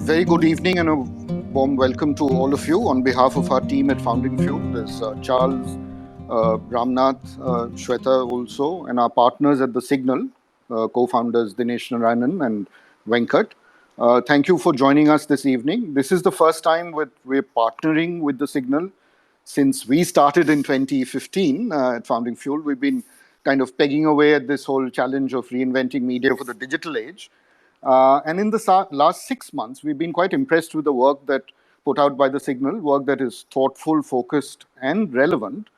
very good evening and a warm welcome to all of you. On behalf of our team at Founding Fuel, there's Charles, Ramnath, Shweta also, and our partners at The Signal, co-founders Dinesh Narayanan and Venkat. Thank you for joining us this evening. This is the first time we're partnering with The Signal since we started in 2015 at Founding Fuel. We've been kind of pegging away at this whole challenge of reinventing media for the digital age. And in the last 6 months, we've been quite impressed with the work that put out by The Signal, work that is thoughtful, focused, and relevant.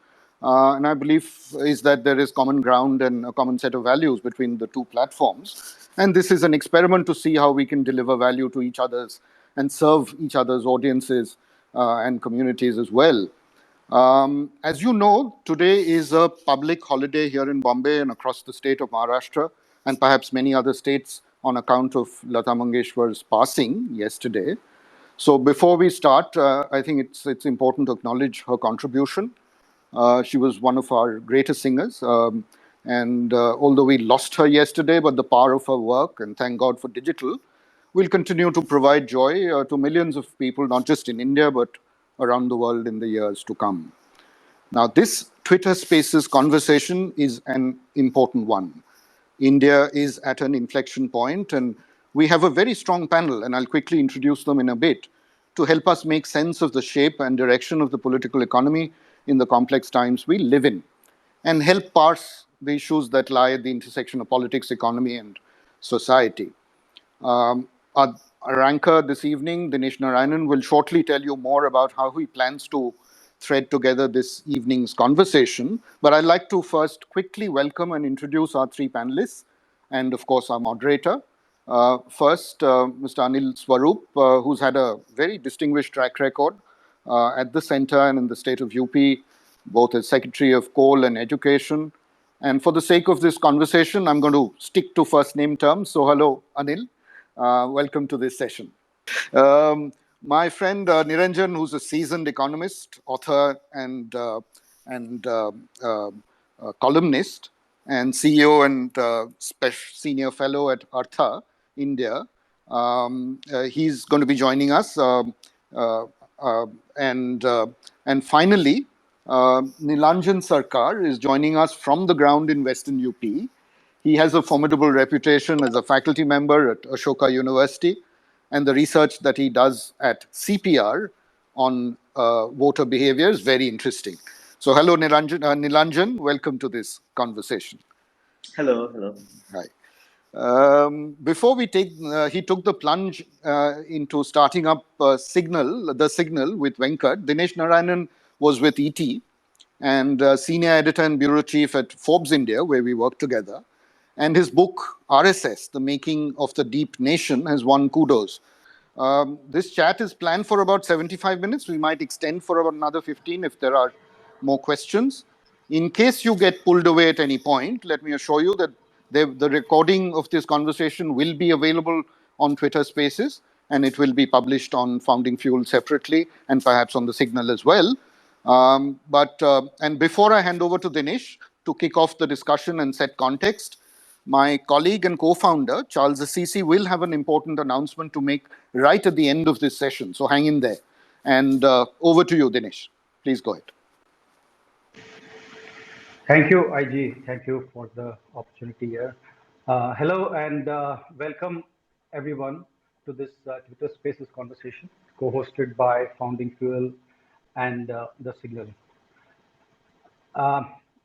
And I believe is that there is common ground and a common set of values between the two platforms. And this is an experiment to see how we can deliver value to each other's and serve each other's audiences and communities as well. As you know, today is a public holiday here in Bombay and across the state of Maharashtra and perhaps many other states on account of Lata Mangeshwar's passing yesterday. So before we start, I think it's important to acknowledge her contribution. She was one of our greatest singers. And although we lost her yesterday, but the power of her work, and thank God for digital, will continue to provide joy to millions of people, not just in India, but around the world in the years to come. Now, this Twitter Spaces conversation is an important one. India is at an inflection point, and we have a very strong panel, and I'll quickly introduce them in a bit, to help us make sense of the shape and direction of the political economy in the complex times we live in, and help parse the issues that lie at the intersection of politics, economy, and society. Our anchor this evening, Dinesh Narayanan, will shortly tell you more about how he plans to thread together this evening's conversation. But I'd like to first quickly welcome and introduce our three panelists and, of course, our moderator. First, Mr. Anil Swarup, who's had a very distinguished track record at the center and in the state of UP, both as Secretary of Coal and Education. And for the sake of this conversation, I'm going to stick to first name terms. So hello, Anil. Welcome to this session. My friend Niranjan, who's a seasoned economist, author, and columnist, and CEO and senior fellow at Artha India, he's going to be joining us. And finally, Neelanjan Sircar is joining us from the ground in Western UP. He has a formidable reputation as a faculty member at Ashoka University, and the research that he does at CPR on voter behavior is very interesting. So hello, Nilanjan, welcome to this conversation. Hello. Hi. Before we he took the plunge into starting up The Signal with Venkat. Dinesh Narayanan was with ET and senior editor and bureau chief at Forbes India, where we work together. And his book, RSS, The Making of the Deep Nation, has won kudos. This chat is planned for about 75 minutes. We might extend for about another 15 if there are more questions. In case you get pulled away at any point, let me assure you that the recording of this conversation will be available on Twitter Spaces, and it will be published on Founding Fuel separately, and perhaps on The Signal as well. And before I hand over to Dinesh to kick off the discussion and set context, my colleague and co-founder, Charles Assisi, will have an important announcement to make right at the end of this session. So hang in there. And over to you, Dinesh. Please go ahead. Thank you, IG. Thank you for the opportunity here. Hello and welcome everyone to this Twitter Spaces conversation, co-hosted by Founding Fuel and The Signal.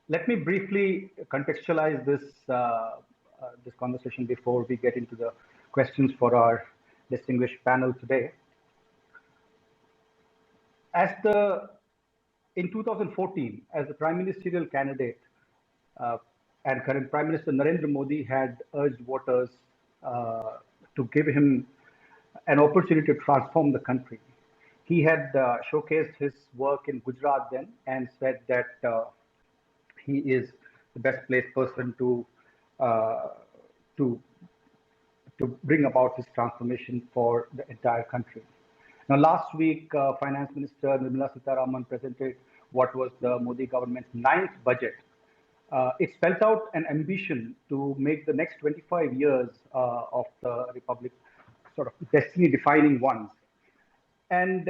Let me briefly contextualize this conversation before we get into the questions for our distinguished panel today. In 2014, as the prime ministerial candidate and current Prime Minister Narendra Modi had urged voters to give him an opportunity to transform the country. He had showcased his work in Gujarat then and said that he is the best placed person to bring about this transformation for the entire country. Now, last week, Finance Minister Nirmala Sitaraman presented what was the Modi government's 9th budget. It spelled out an ambition to make the next 25 years of the Republic sort of destiny-defining ones. And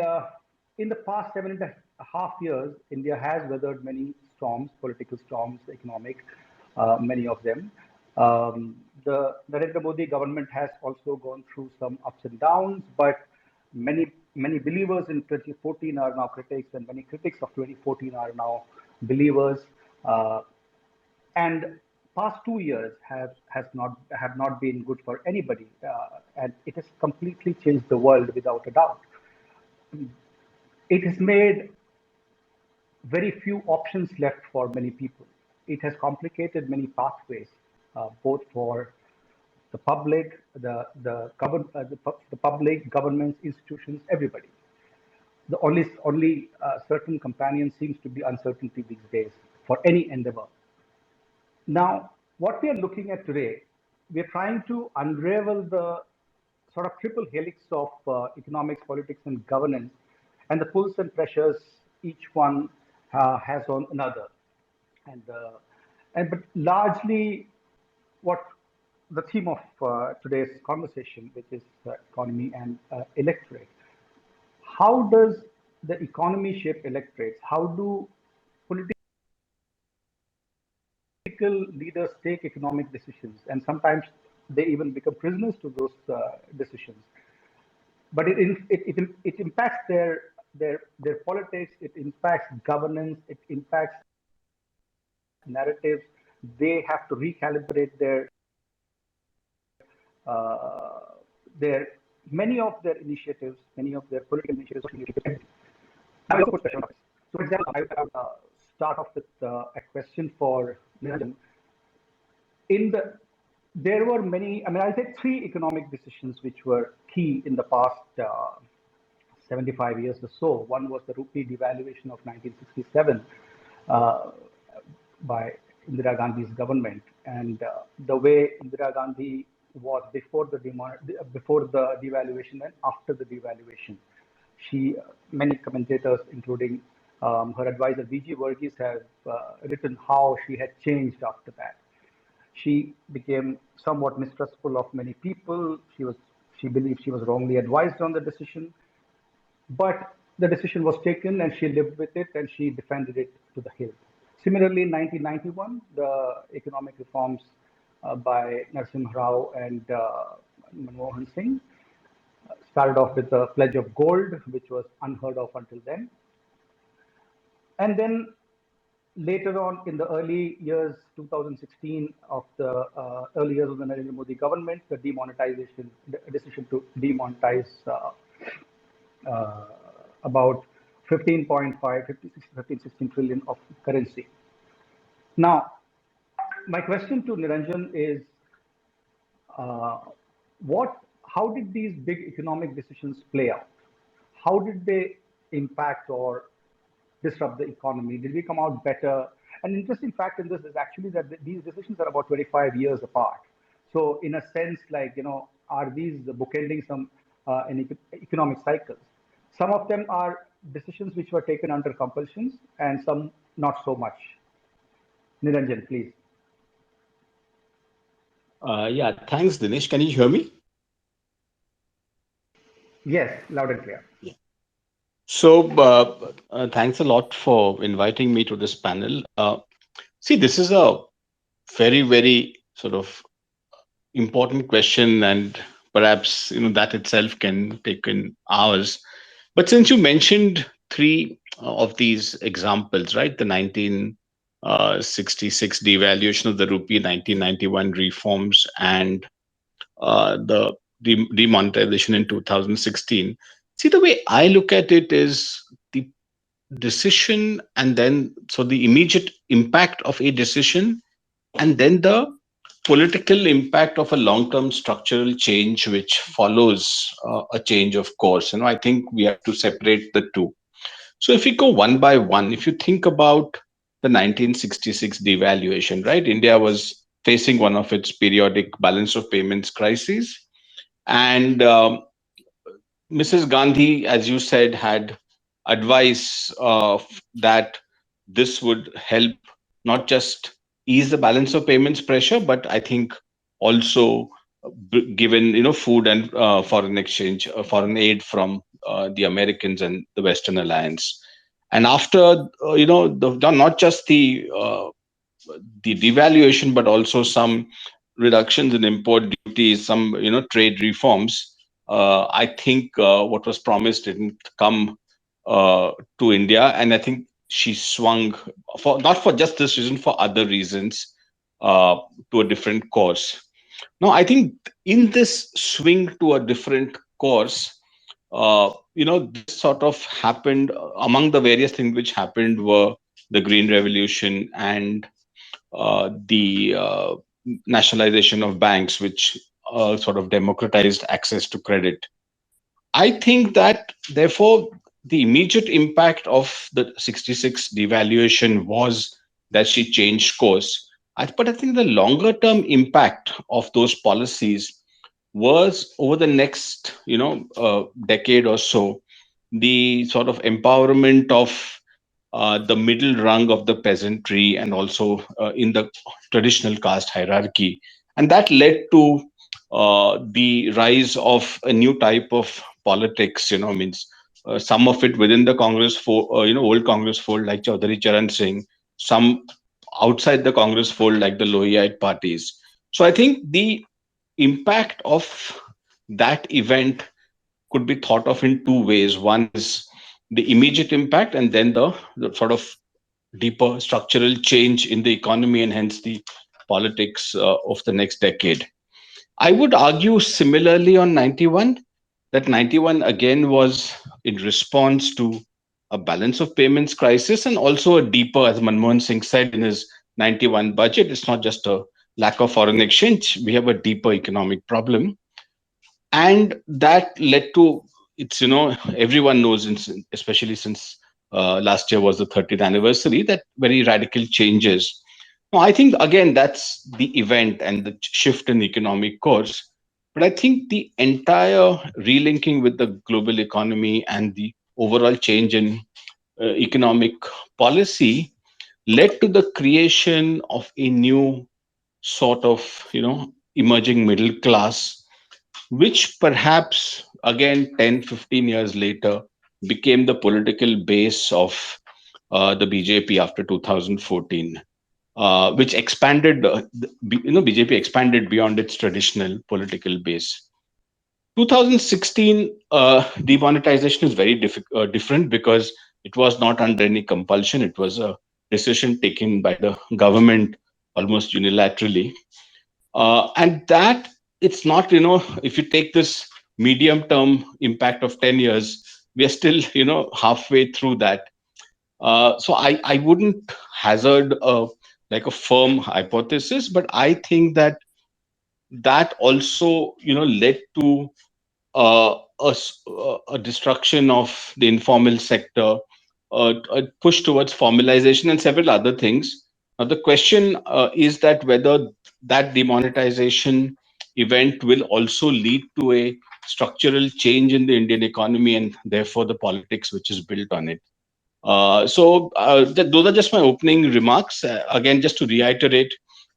in the past 7.5 years, India has weathered many storms, political storms, economic, many of them. The Narendra Modi government has also gone through some ups and downs, but many believers in 2014 are now critics, and many critics of 2014 are now believers. Uh, and past 2 years have not been good for anybody, and it has completely changed the world without a doubt. It has made very few options left for many people. It has complicated many pathways, both for the public, the public, governments, institutions, everybody. The only certain companion seems to be uncertainty these days for any endeavor. Now, what we are looking at today, we are trying to unravel the sort of triple helix of economics, politics, and governance, and the pulls and pressures each one has on another. And but largely, what the theme of today's conversation, which is economy and electorate. How does the economy shape electorates? How do political leaders take economic decisions, and sometimes they even become prisoners to those decisions. But it impacts their politics. It impacts governance. It impacts narratives. They have to recalibrate their many of their initiatives, many of their political initiatives, social initiatives. Now, we also put pressure on us. So, for example, I would start off with a question for Niranjan. In the There were many, I mean, I'll take three economic decisions which were key in the past 75 years or so. One was the rupee devaluation of 1967 uh, by Indira Gandhi's government, and the way Indira Gandhi was before the devaluation and after the devaluation. Many commentators, including her advisor V.G. Varghese, have written how she had changed after that. She became somewhat mistrustful of many people. She believed she was wrongly advised on the decision, but the decision was taken and she lived with it and she defended it to the hilt. Similarly, in 1991, the economic reforms by Narasimha Rao and Manmohan Singh started off with the pledge of gold, which was unheard of until then. And then later on, in the early years, 2016, of the early years of the Narendra Modi government, the decision to demonetize about 15.5, 15, 16 trillion of currency. Now, my question to Niranjan is, uh, how did these big economic decisions play out? How did they impact or disrupt the economy? Did we come out better? An interesting fact in this is actually that these decisions are about 25 years apart. So, in a sense, like, are these bookending some economic cycles? Some of them are decisions which were taken under compulsions, and some not so much. Niranjan, please. Yeah, thanks, Dinesh. Can you hear me? Yes, loud and clear. Yeah. So, thanks a lot for inviting me to this panel. See, this is a very, very sort of important question, and perhaps that itself can take in hours. But since you mentioned three of these examples, right? The 1966 devaluation of the rupee, 1991 reforms, and the demonetization in 2016. See, the way I look at it is the decision, and then so the immediate impact of a decision, and then the political impact of a long-term structural change which follows a change of course. I think we have to separate the two. So if we go one by one, if you think about the 1966 devaluation, right? India was facing one of its periodic balance of payments crises, and Mrs. Gandhi, as you said, had advice that this would help not just ease the balance of payments pressure, but I think also given food and foreign exchange, foreign aid from the Americans and the Western Alliance. And after not just the devaluation, but also some reductions in import duties, some trade reforms. I think what was promised didn't come to India, and I think she swung for not for just this reason, for other reasons, uh, to a different course. Now, I think in this swing to a different course, this sort of happened. Among the various things which happened were the Green Revolution and the nationalization of banks, which sort of democratized access to credit. I think that, therefore, the immediate impact of the 66 devaluation was that she changed course. But I think the longer term impact of those policies was over the next, decade or so, the sort of empowerment of the middle rung of the peasantry and also in the traditional caste hierarchy. And that led to the rise of a new type of politics, means some of it within the Congress fold, old Congress fold like Chaudhary Charan Singh, some outside the Congress fold like the Lohiite parties. So I think the impact of that event could be thought of in two ways. One is the immediate impact, and then the sort of deeper structural change in the economy and hence the politics of the next decade. I would argue similarly on 91, that 91 again was in response to a balance of payments crisis and also a deeper, as Manmohan Singh said in his 91 budget, it's not just a lack of foreign exchange, we have a deeper economic problem. And that led to, it's everyone knows, especially since last year was the 30th anniversary, that very radical changes. No, I think again that's the event and the shift in economic course. But I think the entire relinking with the global economy and the overall change in economic policy led to the creation of a new sort of emerging middle class, which perhaps again 10, 15 years later became the political base of the BJP after 2014, which expanded, BJP expanded beyond its traditional political base. 2016 demonetization is very different because it was not under any compulsion. It was a decision taken by the government almost unilaterally, and that it's not, if you take this medium term impact of 10 years, we are still halfway through that. So I wouldn't hazard like a firm hypothesis, but I think that that also led to a destruction of the informal sector, a push towards formalization, and several other things. Now, the question is that whether that demonetization event will also lead to a structural change in the Indian economy and therefore the politics which is built on it. Those are just my opening remarks. Again, just to reiterate,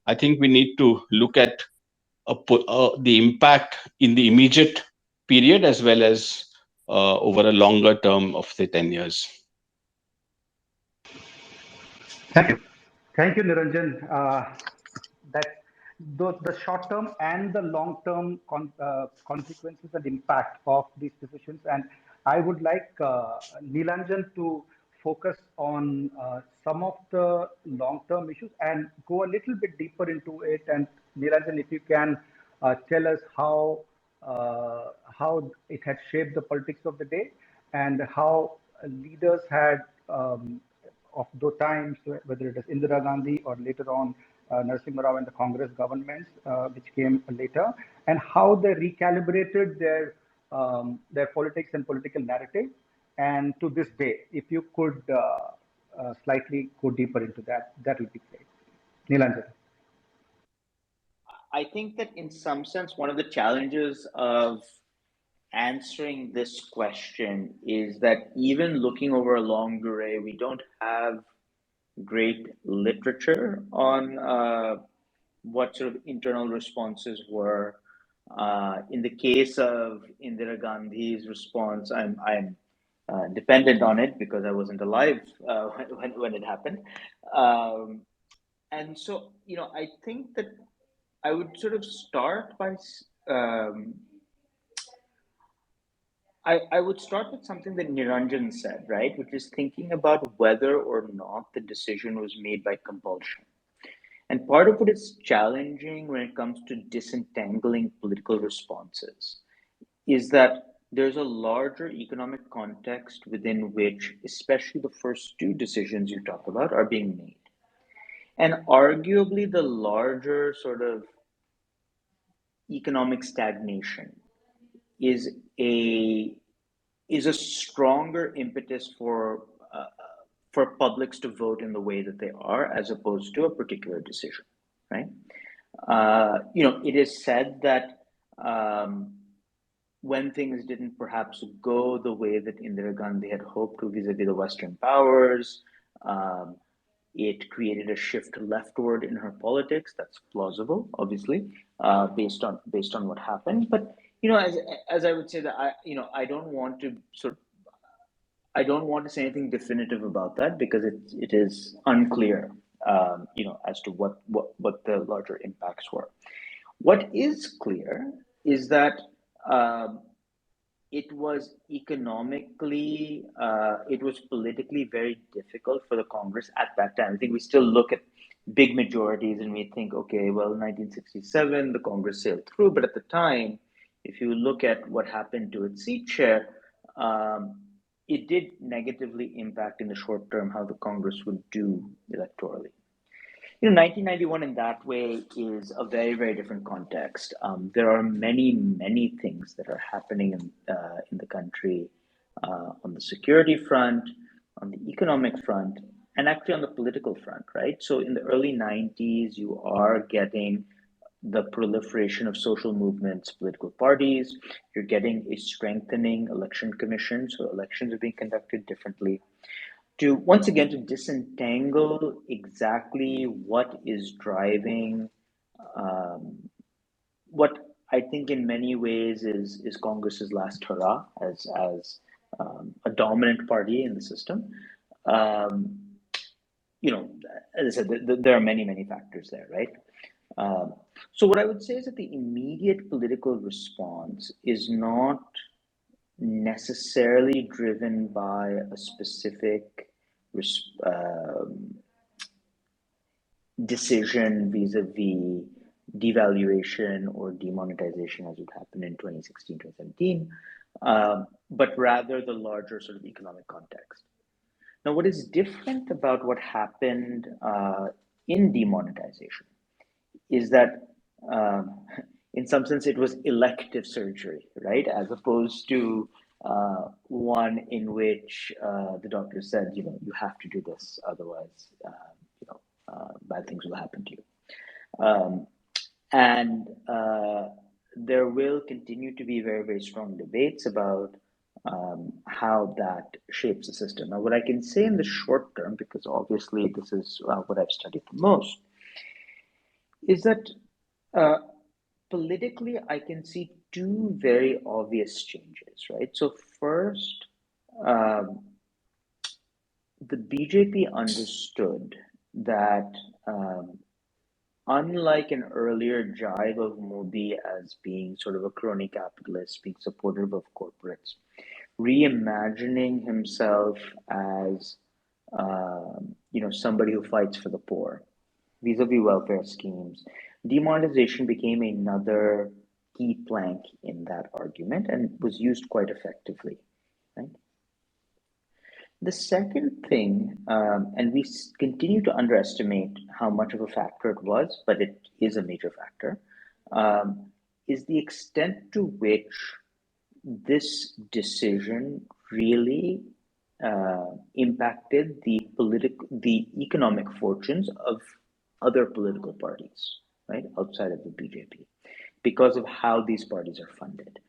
I think we need to look at the impact in the immediate period as well as over a longer term of say 10 years. Thank you. Thank you, Niranjan. That the short term and the long term consequences and impact of these decisions. And I would like Neelanjan to focus on some of the long term issues and go a little bit deeper into it. And Neelanjan, if you can tell us how it had shaped the politics of the day and how leaders had of those times, whether it is Indira Gandhi or later on Narasimha Rao and the Congress governments, which came later, and how they recalibrated their politics and political narrative. And to this day, if you could slightly go deeper into that, that would be great. Neelanjan. I think that in some sense, one of the challenges of answering this question is that even looking over a long array, we don't have great literature on what sort of internal responses were In the case of Indira Gandhi's response, I'm dependent on it because I wasn't alive when it happened. And so, I think that I would sort of start by I would start with something that Niranjan said, right? Which is thinking about whether or not the decision was made by compulsion. And part of what is challenging when it comes to disentangling political responses is that there's a larger economic context within which, especially the first two decisions you talk about, are being made. And arguably, the larger sort of economic stagnation is a stronger impetus for publics to vote in the way that they are, as opposed to a particular decision, right? It is said that when things didn't perhaps go the way that Indira Gandhi had hoped to vis-a-vis the Western powers, it created a shift leftward in her politics. That's plausible, obviously, based on what happened. But as I would say that I don't want to say anything definitive about that because it is unclear, as to what the larger impacts were. What is clear is that it was economically, it was politically very difficult for the Congress at that time. I think we still look at big majorities and we think, okay, well, 1967, the Congress sailed through. But at the time, if you look at what happened to its seat share, it did negatively impact in the short term how the Congress would do electorally. 1991 in that way is a very, very different context. There are many, many things that are happening in the country on the security front, on the economic front, and actually on the political front, right? So in the early 90s, you are getting the proliferation of social movements, political parties. You're getting a strengthening election commission, so elections are being conducted differently. To once again to disentangle exactly what is driving what I think in many ways is Congress's last hurrah as a dominant party in the system. As I said, there are many factors there, right? So what I would say is that the immediate political response is not necessarily driven by a specific decision vis-a-vis devaluation or demonetization as would happen in 2016, 2017, but rather the larger sort of economic context. Now, what is different about what happened in demonetization is that in some sense it was elective surgery, right? As opposed to one in which the doctor said, you have to do this, otherwise, bad things will happen to you. And there will continue to be very, very strong debates about how that shapes the system. Now, what I can say in the short term, because obviously this is what I've studied the most, is that politically, I can see two very obvious changes, right? So first, the BJP understood that unlike an earlier jibe of Modi as being sort of a crony capitalist, being supportive of corporates, reimagining himself as somebody who fights for the poor, vis-a-vis welfare schemes, demonetization became another key plank in that argument and was used quite effectively, right? The second thing, and we continue to underestimate how much of a factor it was, but it is a major factor, is the extent to which this decision really impacted the economic fortunes of other political parties, right, outside of the BJP, because of how these parties are funded.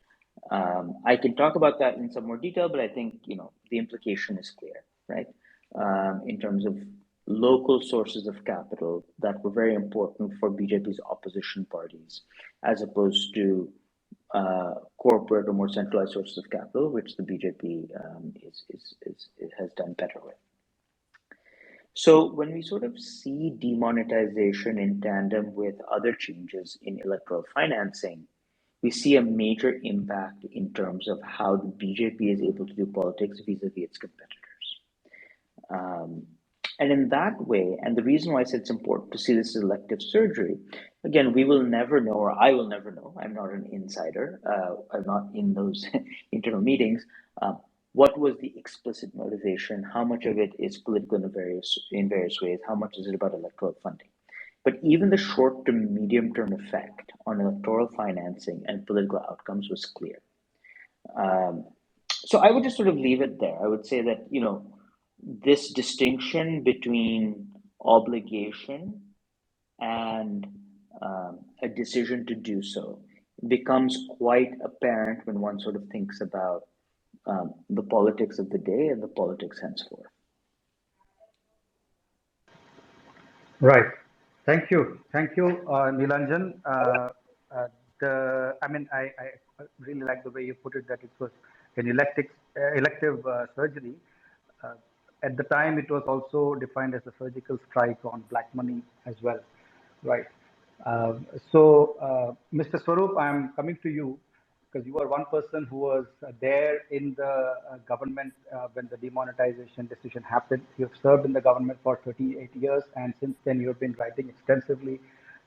I can talk about that in some more detail, but I think the implication is clear, right? In terms of local sources of capital that were very important for BJP's opposition parties, as opposed to corporate or more centralized sources of capital, which the BJP has done better with. So when we sort of see demonetization in tandem with other changes in electoral financing, we see a major impact in terms of how the BJP is able to do politics vis-a-vis its competitors. And in that way, and the reason why I said it's important to see this as elective surgery, again, we will never know, or I will never know, I'm not an insider, I'm not in those internal meetings, what was the explicit motivation, how much of it is political in various ways, how much is it about electoral funding. But even the short to medium term effect on electoral financing and political outcomes was clear. So I would just sort of leave it there. I would say that, this distinction between obligation and a decision to do so becomes quite apparent when one sort of thinks about the politics of the day and the politics henceforth. Right. Thank you. Thank you, Neelanjan. I really like the way you put it, that it was an elective surgery. At the time, it was also defined as a surgical strike on black money as well. Right. Mr. Swarup, I'm coming to you because you are one person who was there in the government when the demonetization decision happened. You've served in the government for 38 years, and since then you've been writing extensively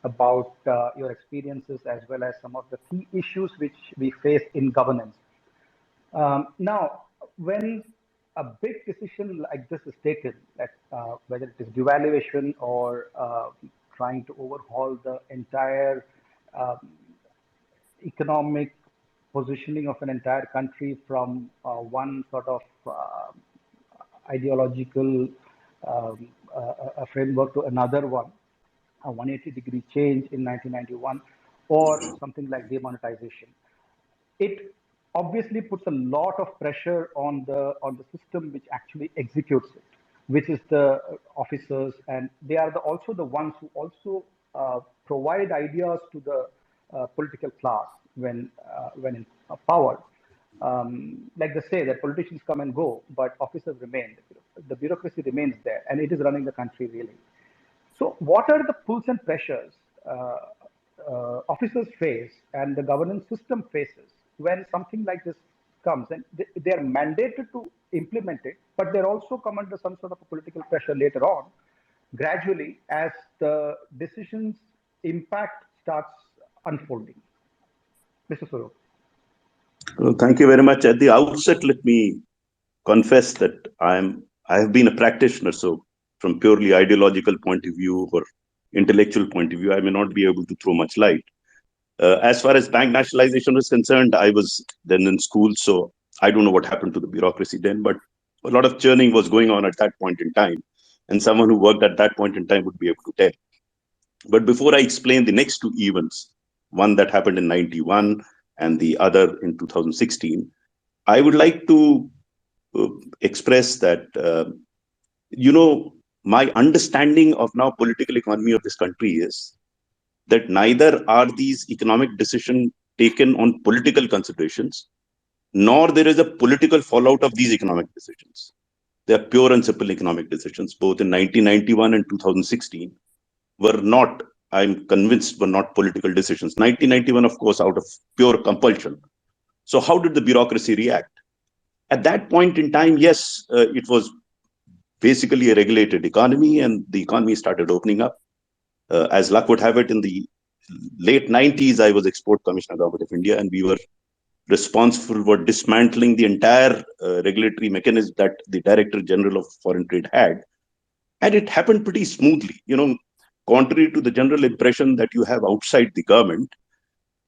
about your experiences as well as some of the key issues which we face in governance. Now, when a big decision like this is taken, whether it is devaluation or trying to overhaul the entire economic positioning of an entire country from one sort of ideological a framework to another one, a 180-degree change in 1991, or something like demonetization. It obviously puts a lot of pressure on the system which actually executes it, which is the officers, and they are also the ones who also provide ideas to the political class when in power. Like they say that politicians come and go, but officers remain. The bureaucracy remains there, and it is running the country really. So, what are the pulls and pressures officers face and the governance system faces when something like this comes? And they are mandated to implement it, but they're also come under some sort of a political pressure later on, gradually, as the decision's impact starts unfolding. Mr. Swarup. Well, thank you very much. At the outset, let me confess that I have been a practitioner, so from purely ideological point of view or intellectual point of view, I may not be able to throw much light. As far as bank nationalization was concerned, I was then in school, so I don't know what happened to the bureaucracy then, but a lot of churning was going on at that point in time, and someone who worked at that point in time would be able to tell. But before I explain the next two events, one that happened in 91 and the other in 2016, I would like to express that, my understanding of now political economy of this country is that neither are these economic decisions taken on political considerations, nor there is a political fallout of these economic decisions. They are pure and simple economic decisions. Both in 1991 and 2016 were not, I'm convinced, were not political decisions. 1991, of course, out of pure compulsion. So how did the bureaucracy react? At that point in time, yes, it was basically a regulated economy, and the economy started opening up. As luck would have it, in the late 90s, I was Export Commissioner, Govt of India, and we were responsible for dismantling the entire regulatory mechanism that the Director General of Foreign Trade had. And it happened pretty smoothly. Contrary to the general impression that you have outside the government,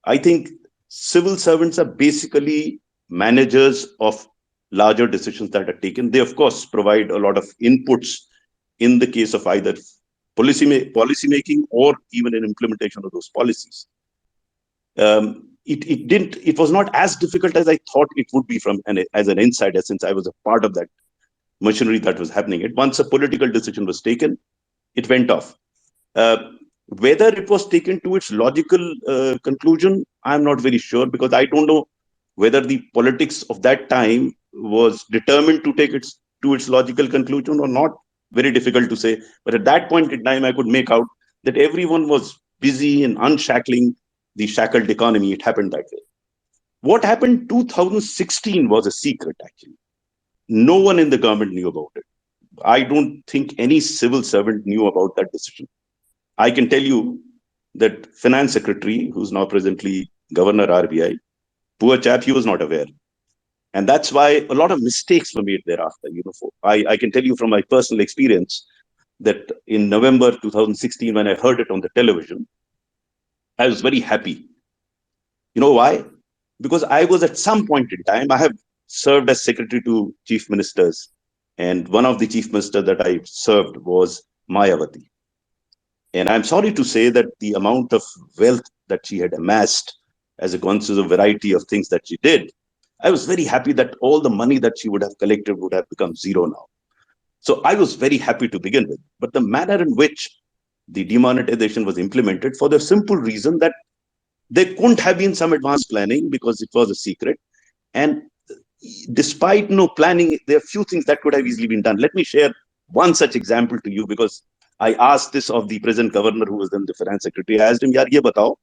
I think civil servants are basically managers of larger decisions that are taken. They, of course, provide a lot of inputs in the case of either policy making or even in implementation of those policies. It was not as difficult as I thought it would be as an insider, since I was a part of that machinery that was happening. And once a political decision was taken, it went off. Whether it was taken to its logical conclusion, I'm not very sure, because I don't know whether the politics of that time was determined to take its to its logical conclusion or not. Very difficult to say. But at that point in time, I could make out that everyone was busy in unshackling the shackled economy. It happened that way. What happened 2016 was a secret, actually. No one in the government knew about it. I don't think any civil servant knew about that decision. I can tell you that finance secretary, who's now presently governor RBI, poor chap, he was not aware. And that's why a lot of mistakes were made thereafter. I can tell you from my personal experience that in November 2016, when I heard it on the television, I was very happy. You know why? Because I was at some point in time, I have served as secretary to chief ministers. And one of the chief ministers that I served was Mayawati. And I'm sorry to say that the amount of wealth that she had amassed as a consequence of a variety of things that she did, I was very happy that all the money that she would have collected would have become zero now. So I was very happy to begin with. But the manner in which the demonetization was implemented, for the simple reason that there couldn't have been some advanced planning because it was a secret. And despite no planning, there are few things that could have easily been done. Let me share one such example to you, because I asked this of the present governor, who was then the finance secretary. I asked him, "Yaar, ye batao,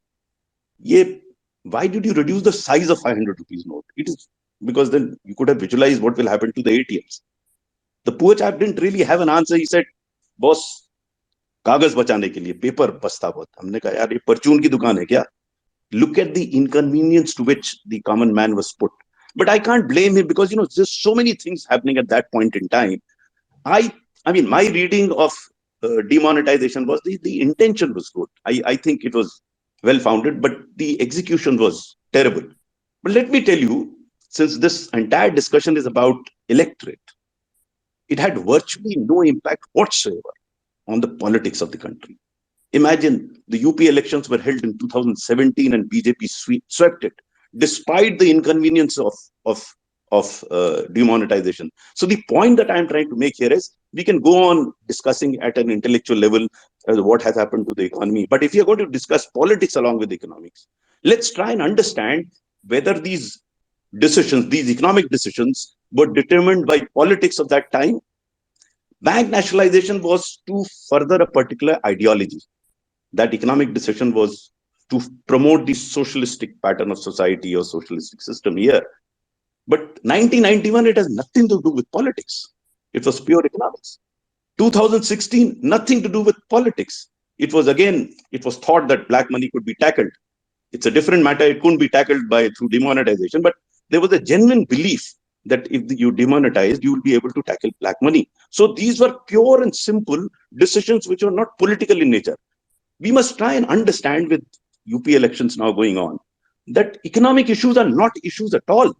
why did you reduce the size of 500 rupees note?" It is because then you could have visualized what will happen to the ATMs. The poor chap didn't really have an answer. He said, "Boss, कागज बचाने के लिए paper बचता बहुत." हमने कहा, यार ये परचून की दुकान है क्या? Look at the inconvenience to which the common man was put. But I can't blame him, because there's so many things happening at that point in time. I mean, my reading of demonetization was the intention was good. I think it was well founded, but the execution was terrible. But let me tell you, since this entire discussion is about electorate, it had virtually no impact whatsoever on the politics of the country. Imagine the UP elections were held in 2017 and BJP swept it, despite the inconvenience of demonetization. So the point that I'm trying to make here is, we can go on discussing at an intellectual level what has happened to the economy. But if you're going to discuss politics along with economics, let's try and understand whether these decisions, these economic decisions, were determined by politics of that time. Bank nationalization was to further a particular ideology. That economic decision was to promote the socialistic pattern of society or socialistic system here. But 1991, it has nothing to do with politics. It was pure economics. 2016, nothing to do with politics. It was thought that black money could be tackled. It's a different matter. It couldn't be tackled through demonetization, but there was a genuine belief that if you demonetized, you will be able to tackle black money. So these were pure and simple decisions which were not political in nature. We must try and understand, with UP elections now going on, that economic issues are not issues at all.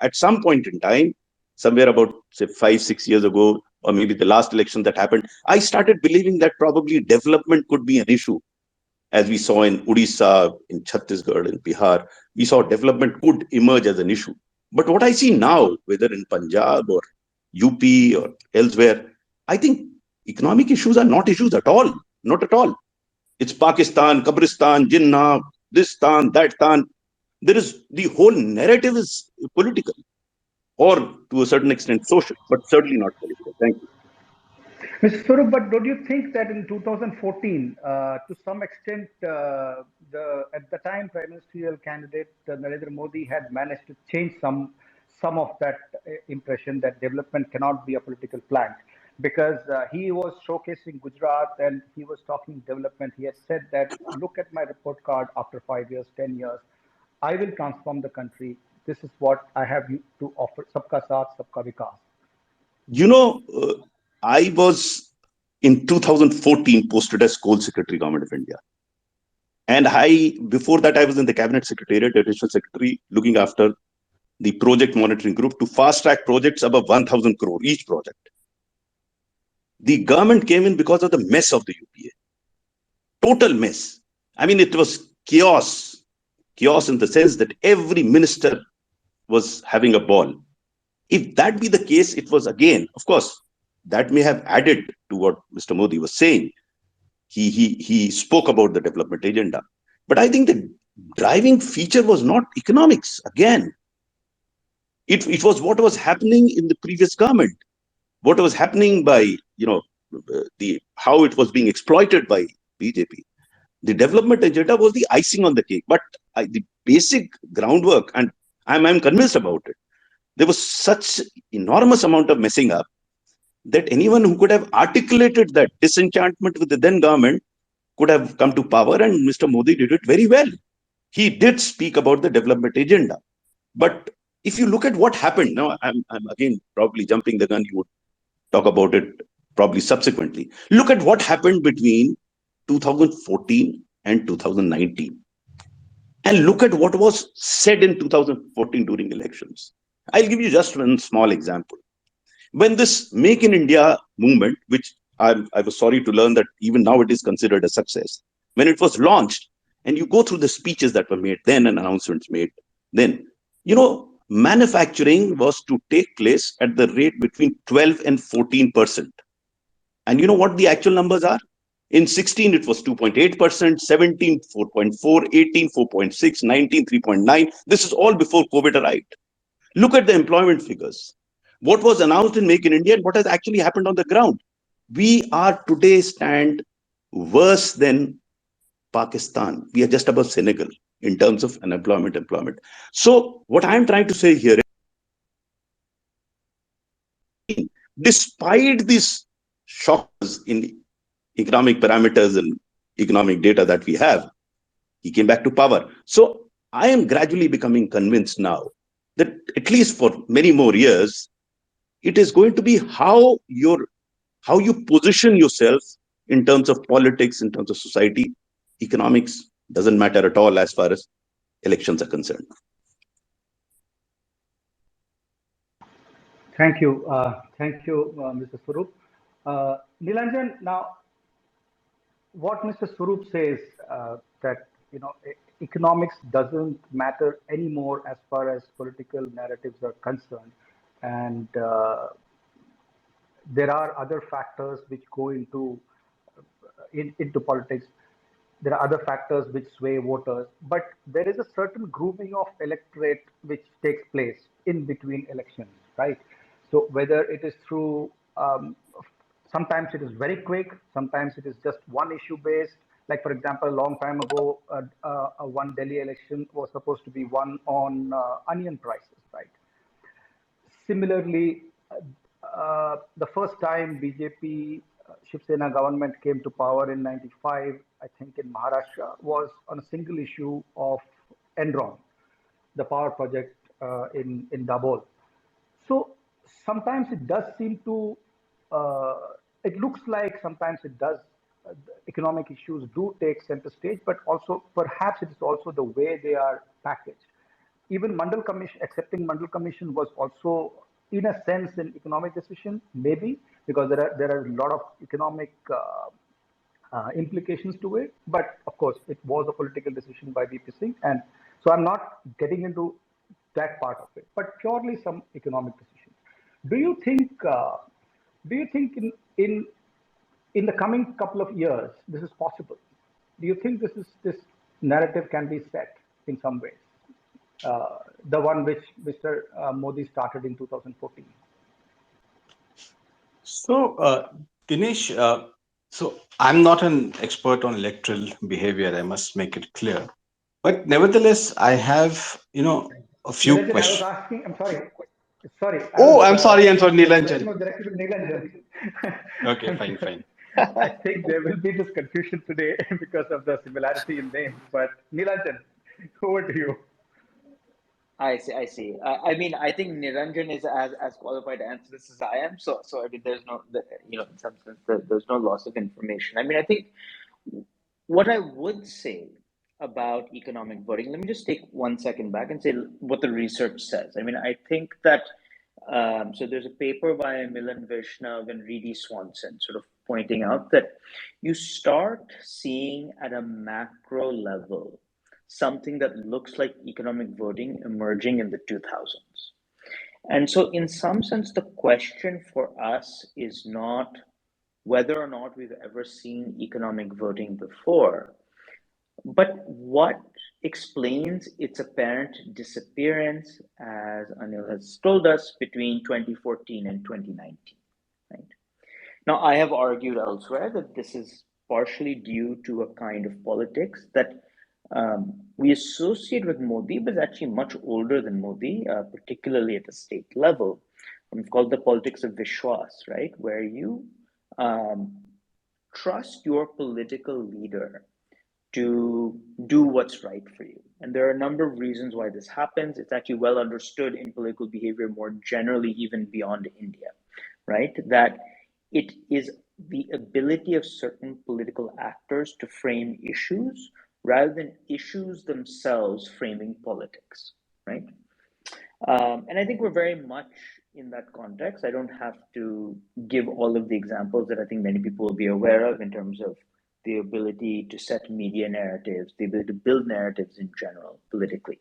At some point in time, somewhere about, say, 5-6 years ago, or maybe the last election that happened, I started believing that probably development could be an issue. As we saw in Odisha, in Chhattisgarh, in Bihar, we saw development could emerge as an issue. But what I see now, whether in Punjab or UP or elsewhere, I think economic issues are not issues at all. Not at all. It's Pakistan, Kabristan, Jinnah, this Stan, that Stan. The whole narrative is political, or to a certain extent social, but certainly not political. Thank you. Mr. Swarup, but don't you think that in 2014, to some extent, at the time Prime Ministerial candidate Narendra Modi had managed to change some of that impression that development cannot be a political plank, because he was showcasing Gujarat and he was talking development. He had said that, look at my report card after 5 years, 10 years, I will transform the country. This is what I have to offer. Sabka Saath, Sabka Vikas. I was in 2014 posted as Coal Secretary, Government of India. And before that, I was in the Cabinet Secretariat, Additional Secretary, looking after the project monitoring group to fast track projects above 1,000 crore each project. The government came in because of the mess of the UPA. Total mess. I mean, it was chaos. Chaos in the sense that every minister was having a ball. If that be the case, it was again, of course, that may have added to what Mr. Modi was saying. He spoke about the development agenda. But I think that driving feature was not economics. Again, it was what was happening in the previous government, what was happening by, how it was being exploited by BJP. The development agenda was the icing on the cake, but the basic groundwork, and I'm convinced about it. There was such enormous amount of messing up that anyone who could have articulated that disenchantment with the then government could have come to power, and Mr. Modi did it very well. He did speak about the development agenda. But if you look at what happened, now I'm again probably jumping the gun, you would talk about it probably subsequently. Look at what happened between 2014 and 2019. And look at what was said in 2014 during elections. I'll give you just one small example. When this Make in India movement, which I was sorry to learn that even now it is considered a success, when it was launched, and you go through the speeches that were made then and announcements made then, manufacturing was to take place at the rate between 12 and 14%. And you know what the actual numbers are? In 16, it was 2.8%, 17, 4.4, 18, 4.6, 19, 3.9. This is all before COVID arrived. Look at the employment figures. What was announced in Make in India and what has actually happened on the ground. We are today stand worse than Pakistan. We are just above Senegal in terms of unemployment, employment. So what I'm trying to say here is, despite these shocks in economic parameters and economic data that we have, he came back to power. So I am gradually becoming convinced now that at least for many more years, it is going to be how you position yourself in terms of politics, in terms of society. Economics doesn't matter at all as far as elections are concerned. Thank you. Mr. Swarup. Neelanjan, now, what Mr. Swarup says, that economics doesn't matter anymore as far as political narratives are concerned, and there are other factors which go into politics. There are other factors which sway voters, but there is a certain grooming of electorate which takes place in between elections, right? So whether it is through, sometimes it is very quick, sometimes it is just one issue based. Like for example, a long time ago, one Delhi election was supposed to be won on onion prices, right? Similarly, the first time BJP Shiv Sena government came to power in '95, I think in Maharashtra, was on a single issue of Enron, the power project in Dabhol. So sometimes it does seem to, it looks like sometimes it does, economic issues do take center stage, but also perhaps it is also the way they are packaged. Even Mandal Commission, accepting Mandal Commission was also, in a sense, an economic decision, maybe, because there are a lot of economic implications to it. But of course, it was a political decision by VP Singh, and so I'm not getting into that part of it, but purely some economic decisions. Do you think? In the coming couple of years, this is possible? Do you think this narrative can be set in some ways? The one which Mr. Modi started in 2014. So, Dinesh, so I'm not an expert on electoral behavior. I must make it clear. But nevertheless, I have, a few Niranjan, I was questions. asking, I'm sorry. Sorry, Oh, I'm sorry, Nilanjan. no, directed to Nilanjan. Okay, fine. I think there will be this confusion today because of the similarity in names. But Nilanjan, over to you. I see. I mean, I think Niranjan is as qualified to answer this as I am. So I mean, there's no, in some sense, there's no loss of information. I mean, I think what I would say about economic voting, let me just take 1 second back and say what the research says. I mean, I think that, so there's a paper by Milan Vaishnav and Reedy Swanson sort of pointing out that you start seeing at a macro level something that looks like economic voting emerging in the 2000s. And so in some sense, the question for us is not whether or not we've ever seen economic voting before, but what explains its apparent disappearance, as Anil has told us, between 2014 and 2019. Right? Now, I have argued elsewhere that this is partially due to a kind of politics that we associate with Modi, but is actually much older than Modi, particularly at the state level. It's called the politics of Vishwas, right? Where you trust your political leader to do what's right for you. And there are a number of reasons why this happens. It's actually well understood in political behavior more generally, even beyond India, right? That it is the ability of certain political actors to frame issues rather than issues themselves framing politics, right? And I think we're very much in that context. I don't have to give all of the examples that I think many people will be aware of in terms of the ability to set media narratives, the ability to build narratives in general, politically.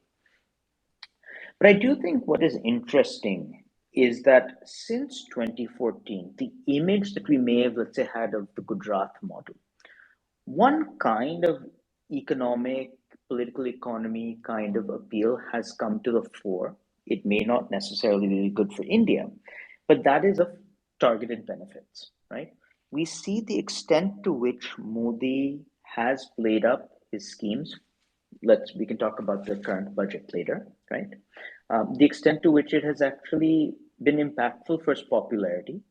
But I do think what is interesting is that since 2014, the image that we may have, let's say, had of the Gujarat model, one kind of economic, political economy kind of appeal has come to the fore. It may not necessarily be good for India, but that is of targeted benefits, right? We see the extent to which Modi has played up his schemes. We can talk about the current budget later, right? The extent to which it has actually been impactful for its popularity.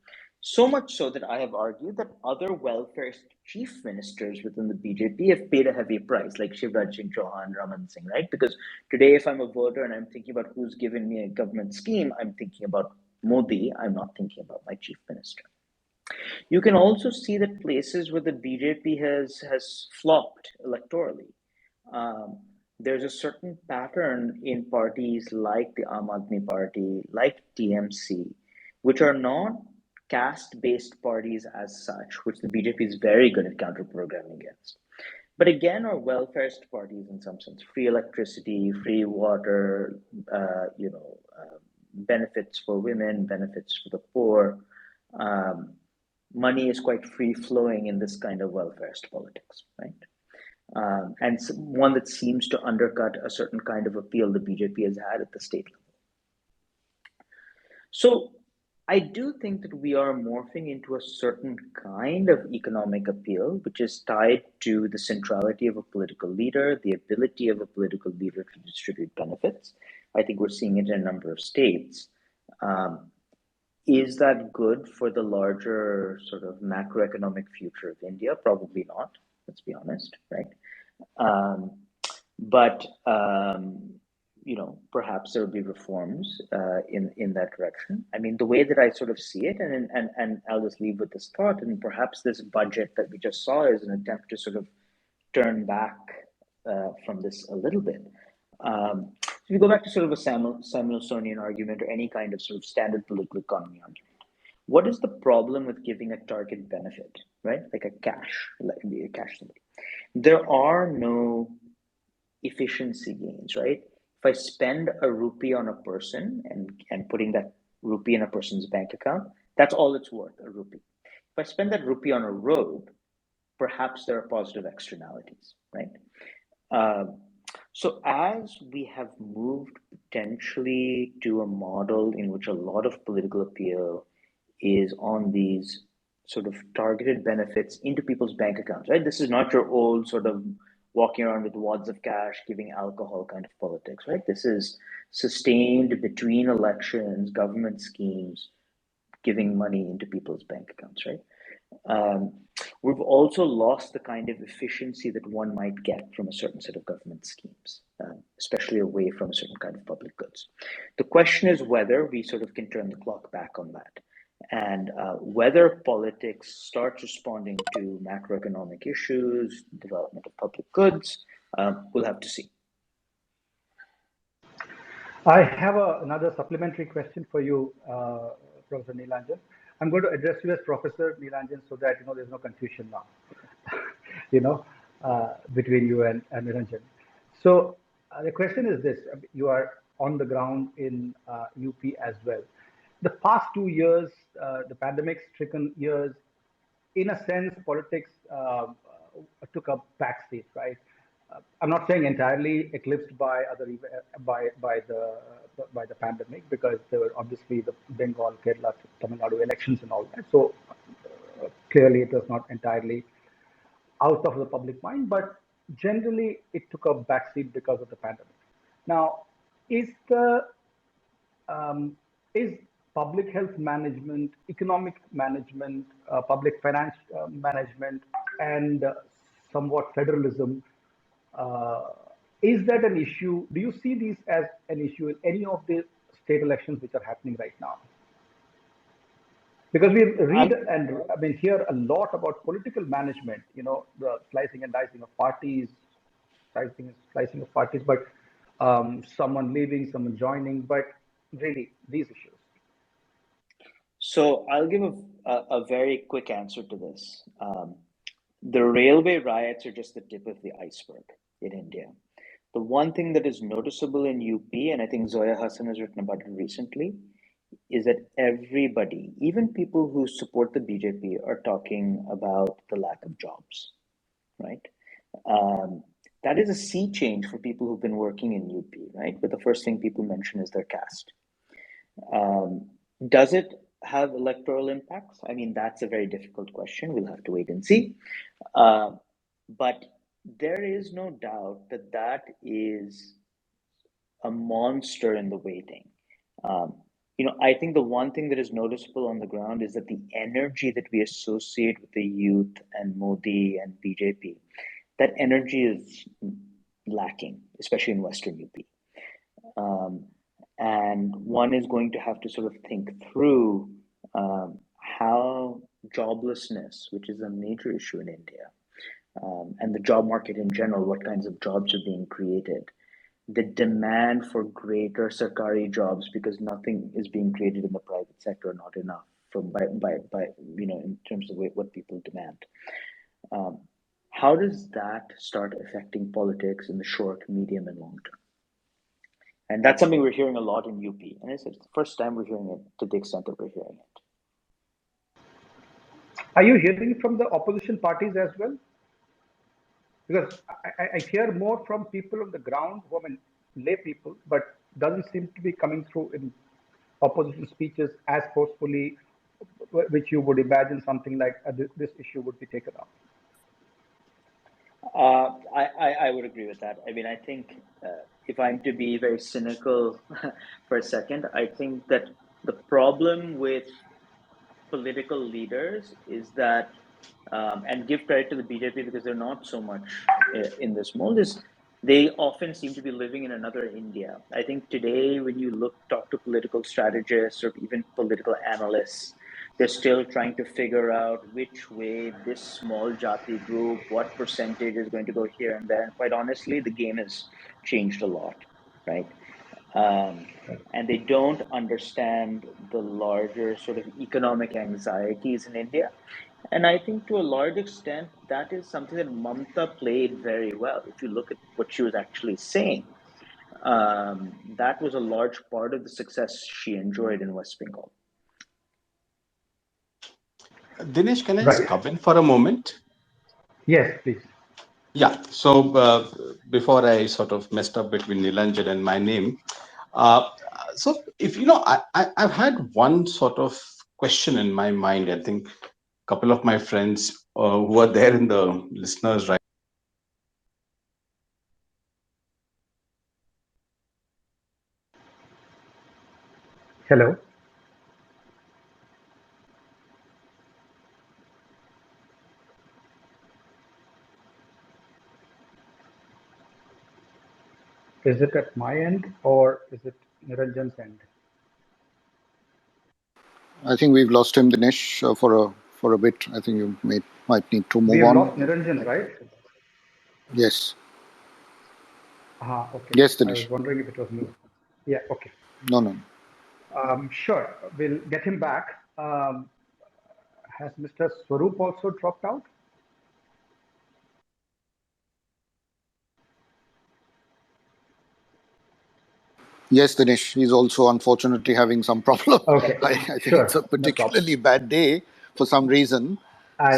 So much so that I have argued that other welfare chief ministers within the BJP have paid a heavy price, like Shivraj Singh Chauhan, Raman Singh, right? Because today, if I'm a voter and I'm thinking about who's given me a government scheme, I'm thinking about Modi. I'm not thinking about my chief minister. You can also see that places where the BJP has flopped electorally. There's a certain pattern in parties like the Aam Aadmi Party, like TMC, which are not caste-based parties as such, which the BJP is very good at counter-programming against. But again, are welfarist parties in some sense: free electricity, free water, benefits for women, benefits for the poor. Money is quite free-flowing in this kind of welfarist politics, right? And one that seems to undercut a certain kind of appeal the BJP has had at the state level. So I do think that we are morphing into a certain kind of economic appeal, which is tied to the centrality of a political leader, the ability of a political leader to distribute benefits. I think we're seeing it in a number of states. Is that good for the larger sort of macroeconomic future of India? Probably not, let's be honest, right? But perhaps there will be reforms in that direction. I mean, the way that I sort of see it, and I'll just leave with this thought, and perhaps this budget that we just saw is an attempt to sort of turn back from this a little bit. If you go back to sort of a Samuelsonian argument or any kind of sort of standard political economy argument, what is the problem with giving a target benefit, right? Like a cash salary. There are no efficiency gains, right? If I spend a rupee on a person and putting that rupee in a person's bank account, that's all it's worth, a rupee. If I spend that rupee on a road, perhaps there are positive externalities, right? So as we have moved potentially to a model in which a lot of political appeal is on these sort of targeted benefits into people's bank accounts, right? This is not your old sort of walking around with wads of cash, giving alcohol kind of politics, right? This is sustained between elections, government schemes, giving money into people's bank accounts, right? We've also lost the kind of efficiency that one might get from a certain set of government schemes, especially away from a certain kind of public goods. The question is whether we sort of can turn the clock back on that, and whether politics starts responding to macroeconomic issues, development of public goods. We'll have to see. I have another supplementary question for you, Professor Neelanjan. I'm going to address you as Professor Neelanjan so that there's no confusion now, between you and Niranjan. So the question is this: you are on the ground in UP as well. The past 2 years, the pandemic-stricken years, in a sense, politics took a backseat, right? I'm not saying entirely eclipsed by the pandemic, because there were obviously the Bengal, Kerala, Tamil Nadu elections and all that. So clearly, it was not entirely out of the public mind, but generally it took a backseat because of the pandemic. Now, is is public health management, economic management, public finance management, and somewhat federalism, is that an issue? Do you see these as an issue in any of the state elections which are happening right now? Because we read and hear a lot about political management, the slicing and dicing of parties, slicing of parties, but someone leaving, someone joining, but really these issues. So I'll give a very quick answer to this. The railway riots are just the tip of the iceberg in India. The one thing that is noticeable in UP, and I think Zoya Hassan has written about it recently, is that everybody, even people who support the BJP, are talking about the lack of jobs, right? That is a sea change for people who've been working in UP, right? But the first thing people mention is their caste. Does it have electoral impacts? I mean, that's a very difficult question. We'll have to wait and see. But there is no doubt that that is a monster in the waiting. I think the one thing that is noticeable on the ground is that the energy that we associate with the youth and Modi and BJP, that energy is lacking, especially in Western UP. And one is going to have to sort of think through how joblessness, which is a major issue in India, and the job market in general, what kinds of jobs are being created, the demand for greater Sarkari jobs, because nothing is being created in the private sector, not enough in terms of what people demand. How does that start affecting politics in the short, medium, and long term? And that's something we're hearing a lot in UP. And it's the first time we're hearing it to the extent that we're hearing it. Are you hearing from the opposition parties as well? Because I hear more from people on the ground, lay people, but doesn't seem to be coming through in opposition speeches as forcefully, which you would imagine something like this issue would be taken up. I would agree with that. I mean, I think if I'm to be very cynical for a second, I think that the problem with political leaders is that, and give credit to the BJP because they're not so much in this mold, is they often seem to be living in another India. I think today when you talk to political strategists or even political analysts, they're still trying to figure out which way this small Jati group, what percentage is going to go here and there. And quite honestly, the game has changed a lot, right? And they don't understand the larger sort of economic anxieties in India. And I think to a large extent, that is something that Mamta played very well. If you look at what she was actually saying, that was a large part of the success she enjoyed in West Bengal. Dinesh, can I just come in for a moment? Yes, please. Yeah. So before I sort of messed up between Neelanjan and my name, so if I've had one sort of question in my mind. I think a couple of my friends who are there in the listeners, right? Hello. Is it at my end or is it Niranjan's end? I think we've lost him, Dinesh, for a bit. I think you might need to move on. We have lost Niranjan, right? Yes. Okay. Yes, Dinesh. I was wondering if it was me. Yeah, okay. No. Sure, we'll get him back. Has Mr. Swarup also dropped out? Yes, Dinesh. He's also unfortunately having some problem. Okay. I think it's a particularly bad day for some reason.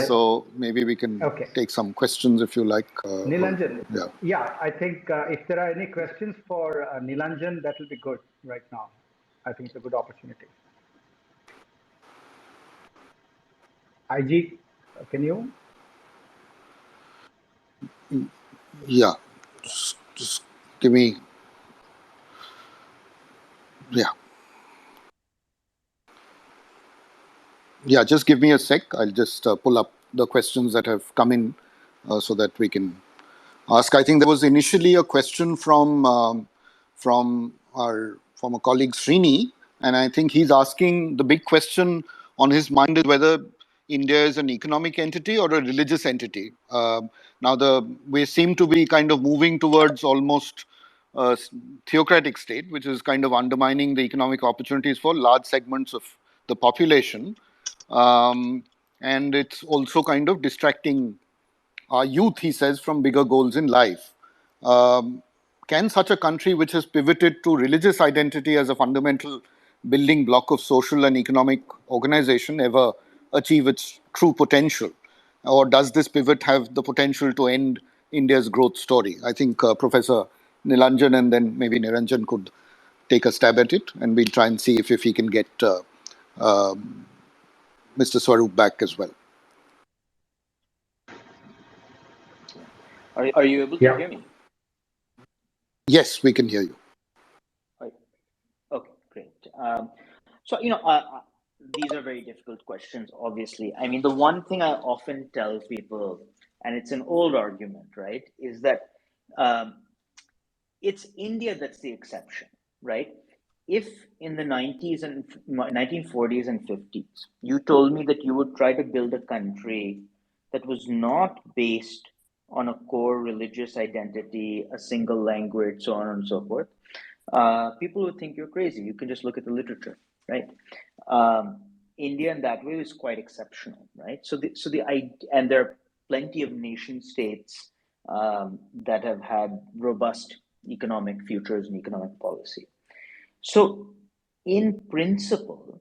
So maybe we can take some questions if you like. Neelanjan, yeah. I think if there are any questions for Neelanjan, that will be good right now. I think it's a good opportunity. IG, can you? Yeah, just give me. Yeah, just give me a sec. I'll just pull up the questions that have come in so that we can ask. I think there was initially a question from our former colleague Srini, and I think he's asking, the big question on his mind is whether India is an economic entity or a religious entity. Now, we seem to be kind of moving towards almost a theocratic state, which is kind of undermining the economic opportunities for large segments of the population. And it's also kind of distracting our youth, he says, from bigger goals in life. Can such a country which has pivoted to religious identity as a fundamental building block of social and economic organization ever achieve its true potential? Or does this pivot have the potential to end India's growth story? I think Professor Nilanjan and then maybe Niranjan could take a stab at it, and we'll try and see if he can get Mr. Swarup back as well. Are you able to hear me? Yes, we can hear you. Okay, great. So, these are very difficult questions, obviously. I mean, the one thing I often tell people, and it's an old argument, right, is that it's India that's the exception, right? If in the 90s and 1940s and 50s, you told me that you would try to build a country that was not based on a core religious identity, a single language, so on and so forth, people would think you're crazy. You can just look at the literature, right? India in that way is quite exceptional, right? And there are plenty of nation states that have had robust economic futures and economic policy. So, in principle,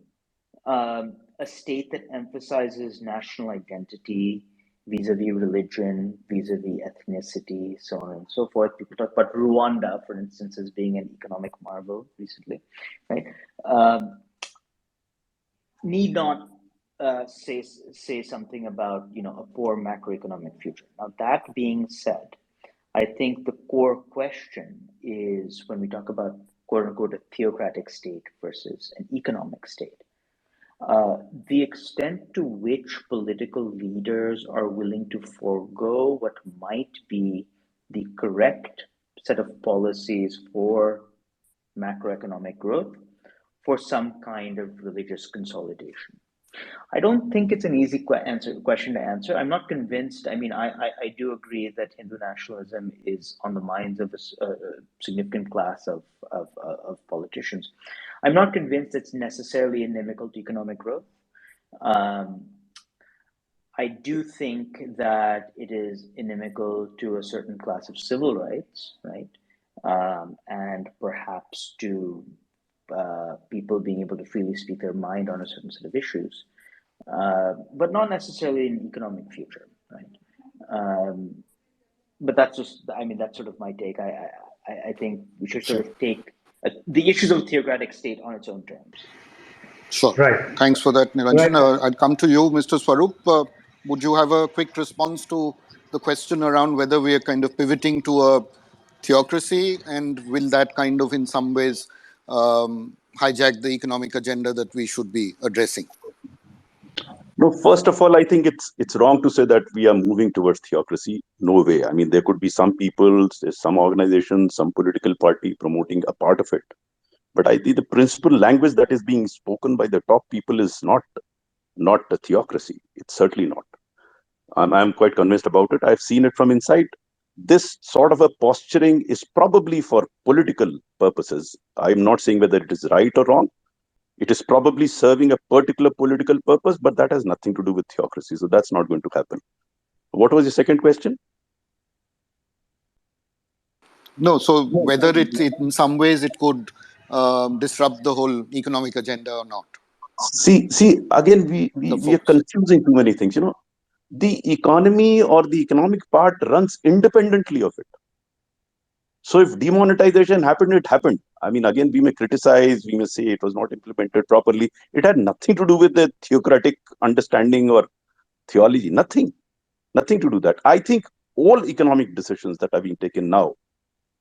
a state that emphasizes national identity vis-a-vis religion, vis-a-vis ethnicity, so on and so forth. People talk about Rwanda, for instance, as being an economic marvel recently, right? Need not say something about a poor macroeconomic future. Now, that being said, I think the core question is when we talk about quote unquote a theocratic state versus an economic state. The extent to which political leaders are willing to forego what might be the correct set of policies for macroeconomic growth for some kind of religious consolidation. I don't think it's an easy question to answer. I'm not convinced. I mean, I do agree that Hindu nationalism is on the minds of a significant class of politicians. I'm not convinced it's necessarily inimical to economic growth. I do think that it is inimical to a certain class of civil rights, right? And perhaps to people being able to freely speak their mind on a certain set of issues. But not necessarily an economic future, right? But that's sort of my take. I think we should sort of take the issues of theocratic state on its own terms. Sure. Right. Thanks for that, Niranjan. Right. I'd come to you, Mr. Swarup. Would you have a quick response to the question around whether we are kind of pivoting to a theocracy, and will that kind of in some ways hijack the economic agenda that we should be addressing? No, first of all, I think it's wrong to say that we are moving towards theocracy. No way. I mean, there could be some people, some organizations, some political party promoting a part of it. But I think the principal language that is being spoken by the top people is not a theocracy. It's certainly not. I'm quite convinced about it. I've seen it from inside. This sort of a posturing is probably for political purposes. I'm not saying whether it is right or wrong. It is probably serving a particular political purpose, but that has nothing to do with theocracy. So that's not going to happen. What was your second question? No, so whether it in some ways it could disrupt the whole economic agenda or not. See, again, we are confusing too many things. the economy or the economic part runs independently of it. So if demonetization happened, it happened. I mean, again, we may criticize, we may say it was not implemented properly. It had nothing to do with the theocratic understanding or theology. Nothing to do that. I think all economic decisions that are being taken now,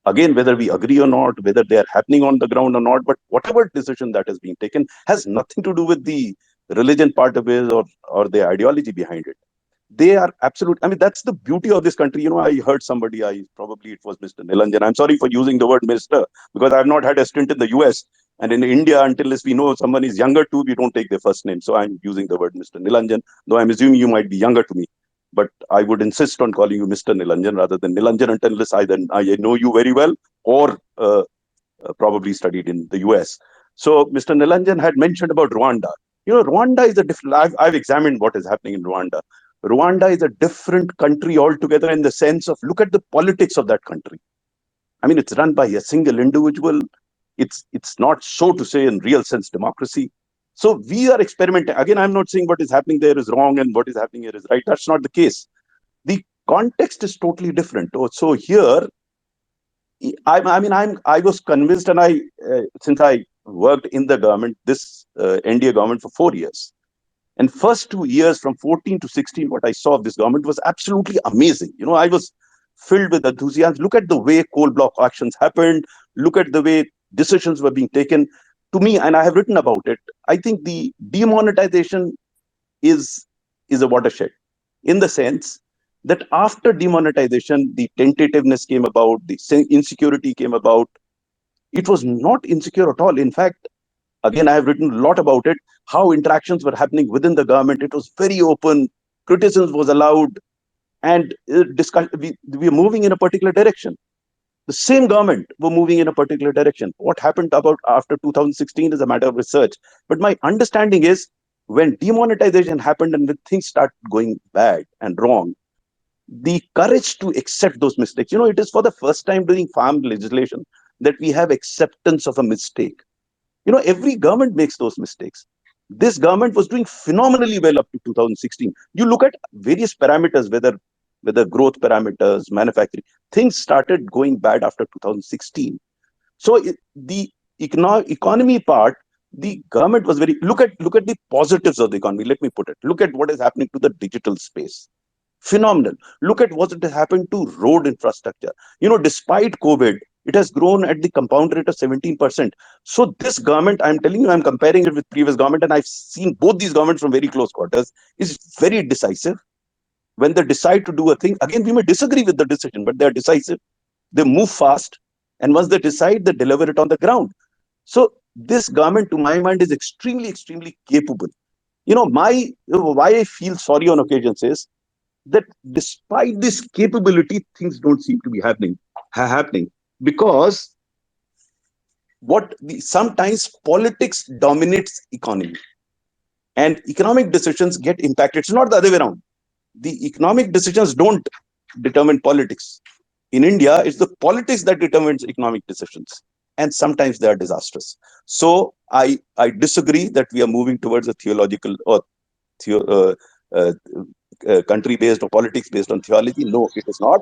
again, whether we agree or not, whether they are happening on the ground or not, but whatever decision that is being taken has nothing to do with the religion part of it or the ideology behind it. They are absolute. I mean, that's the beauty of this country. I heard somebody, probably it was Mr. Nilanjan. I'm sorry for using the word Mr. because I've not had a stint in the US. And in India, until we know someone is younger too, we don't take their first name. So I'm using the word Mr. Nilanjan, though I'm assuming you might be younger to me. But I would insist on calling you Mr. Nilanjan rather than Nilanjan unless I know you very well or probably studied in the US. So Mr. Nilanjan had mentioned about Rwanda. Rwanda is a different, I've examined what is happening in Rwanda. Rwanda is a different country altogether in the sense of look at the politics of that country. I mean, it's run by a single individual. It's not, so to say, in real sense democracy. So we are experimenting. Again, I'm not saying what is happening there is wrong and what is happening here is right. That's not the case. The context is totally different. So here, I was convinced, and since I worked in the government, this NDA government for 4 years, and first 2 years from 14 to 16, what I saw of this government was absolutely amazing. I was filled with enthusiasm. Look at the way coal block auctions happened. Look at the way decisions were being taken. To me, and I have written about it, I think the demonetization is a watershed in the sense that after demonetization, the tentativeness came about, the insecurity came about. It was not insecure at all. In fact, again, I have written a lot about it, how interactions were happening within the government. It was very open, criticism was allowed, and we are moving in a particular direction. The same government were moving in a particular direction. What happened about after 2016 is a matter of research. But my understanding is when demonetization happened and when things started going bad and wrong, the courage to accept those mistakes. It is for the first time during farm legislation that we have acceptance of a mistake. Every government makes those mistakes. This government was doing phenomenally well up to 2016. You look at various parameters, whether growth parameters, manufacturing, things started going bad after 2016. So the economy part, the government was look at the positives of the economy. Let me put it. Look at what is happening to the digital space. Phenomenal. Look at what has happened to road infrastructure. Despite COVID, it has grown at the compound rate of 17%. So this government, I'm telling you, I'm comparing it with previous government, and I've seen both these governments from very close quarters, is very decisive. When they decide to do a thing, again, we may disagree with the decision, but they're decisive. They move fast. And once they decide, they deliver it on the ground. So this government, to my mind, is extremely, extremely capable. Why I feel sorry on occasions is that despite this capability, things don't seem to be happening because sometimes politics dominates economy and economic decisions get impacted. It's not the other way around. The economic decisions don't determine politics. In India, it's the politics that determines economic decisions, and sometimes they are disastrous. So I disagree that we are moving towards a theological or uh, country based or politics based on theology. No, it is not.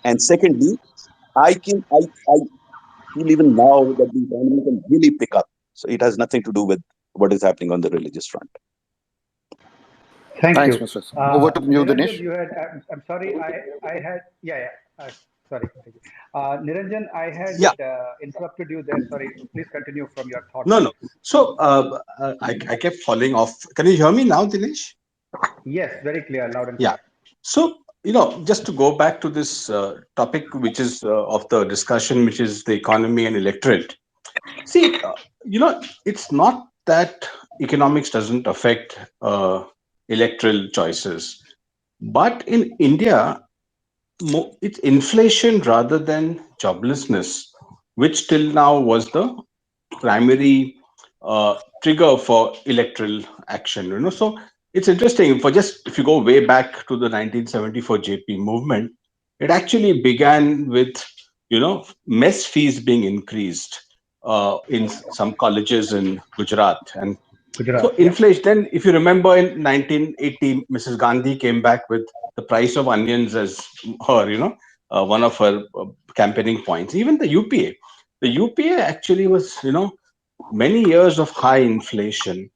And secondly, I feel even now that the economy can really pick up. So it has nothing to do with what is happening on the religious front. Thank Thanks, you. Mr. Over to you, Niranjan, Dinesh. you had, I'm sorry, I had, sorry. Thank you. Niranjan, I had Yeah. interrupted you there. Sorry, please continue from your thought, No, please. no. So I kept falling off. Can you hear me now, Dinesh? Yes, very clear, loud and Yeah. clear. So, just to go back to this topic, which is of the discussion, which is the economy and electorate. See, it's not that economics doesn't affect electoral choices, but in India, it's inflation rather than joblessness, which till now was the primary trigger for electoral action. So it's interesting. If you go way back to the 1974 JP movement, it actually began with mess fees being increased in some colleges in Gujarat, and So Gujarat. Yeah. inflation, then if you remember in 1980, Mrs. Gandhi came back with the price of onions as her, one of her campaigning points. Even the UPA actually was, many years of high inflation.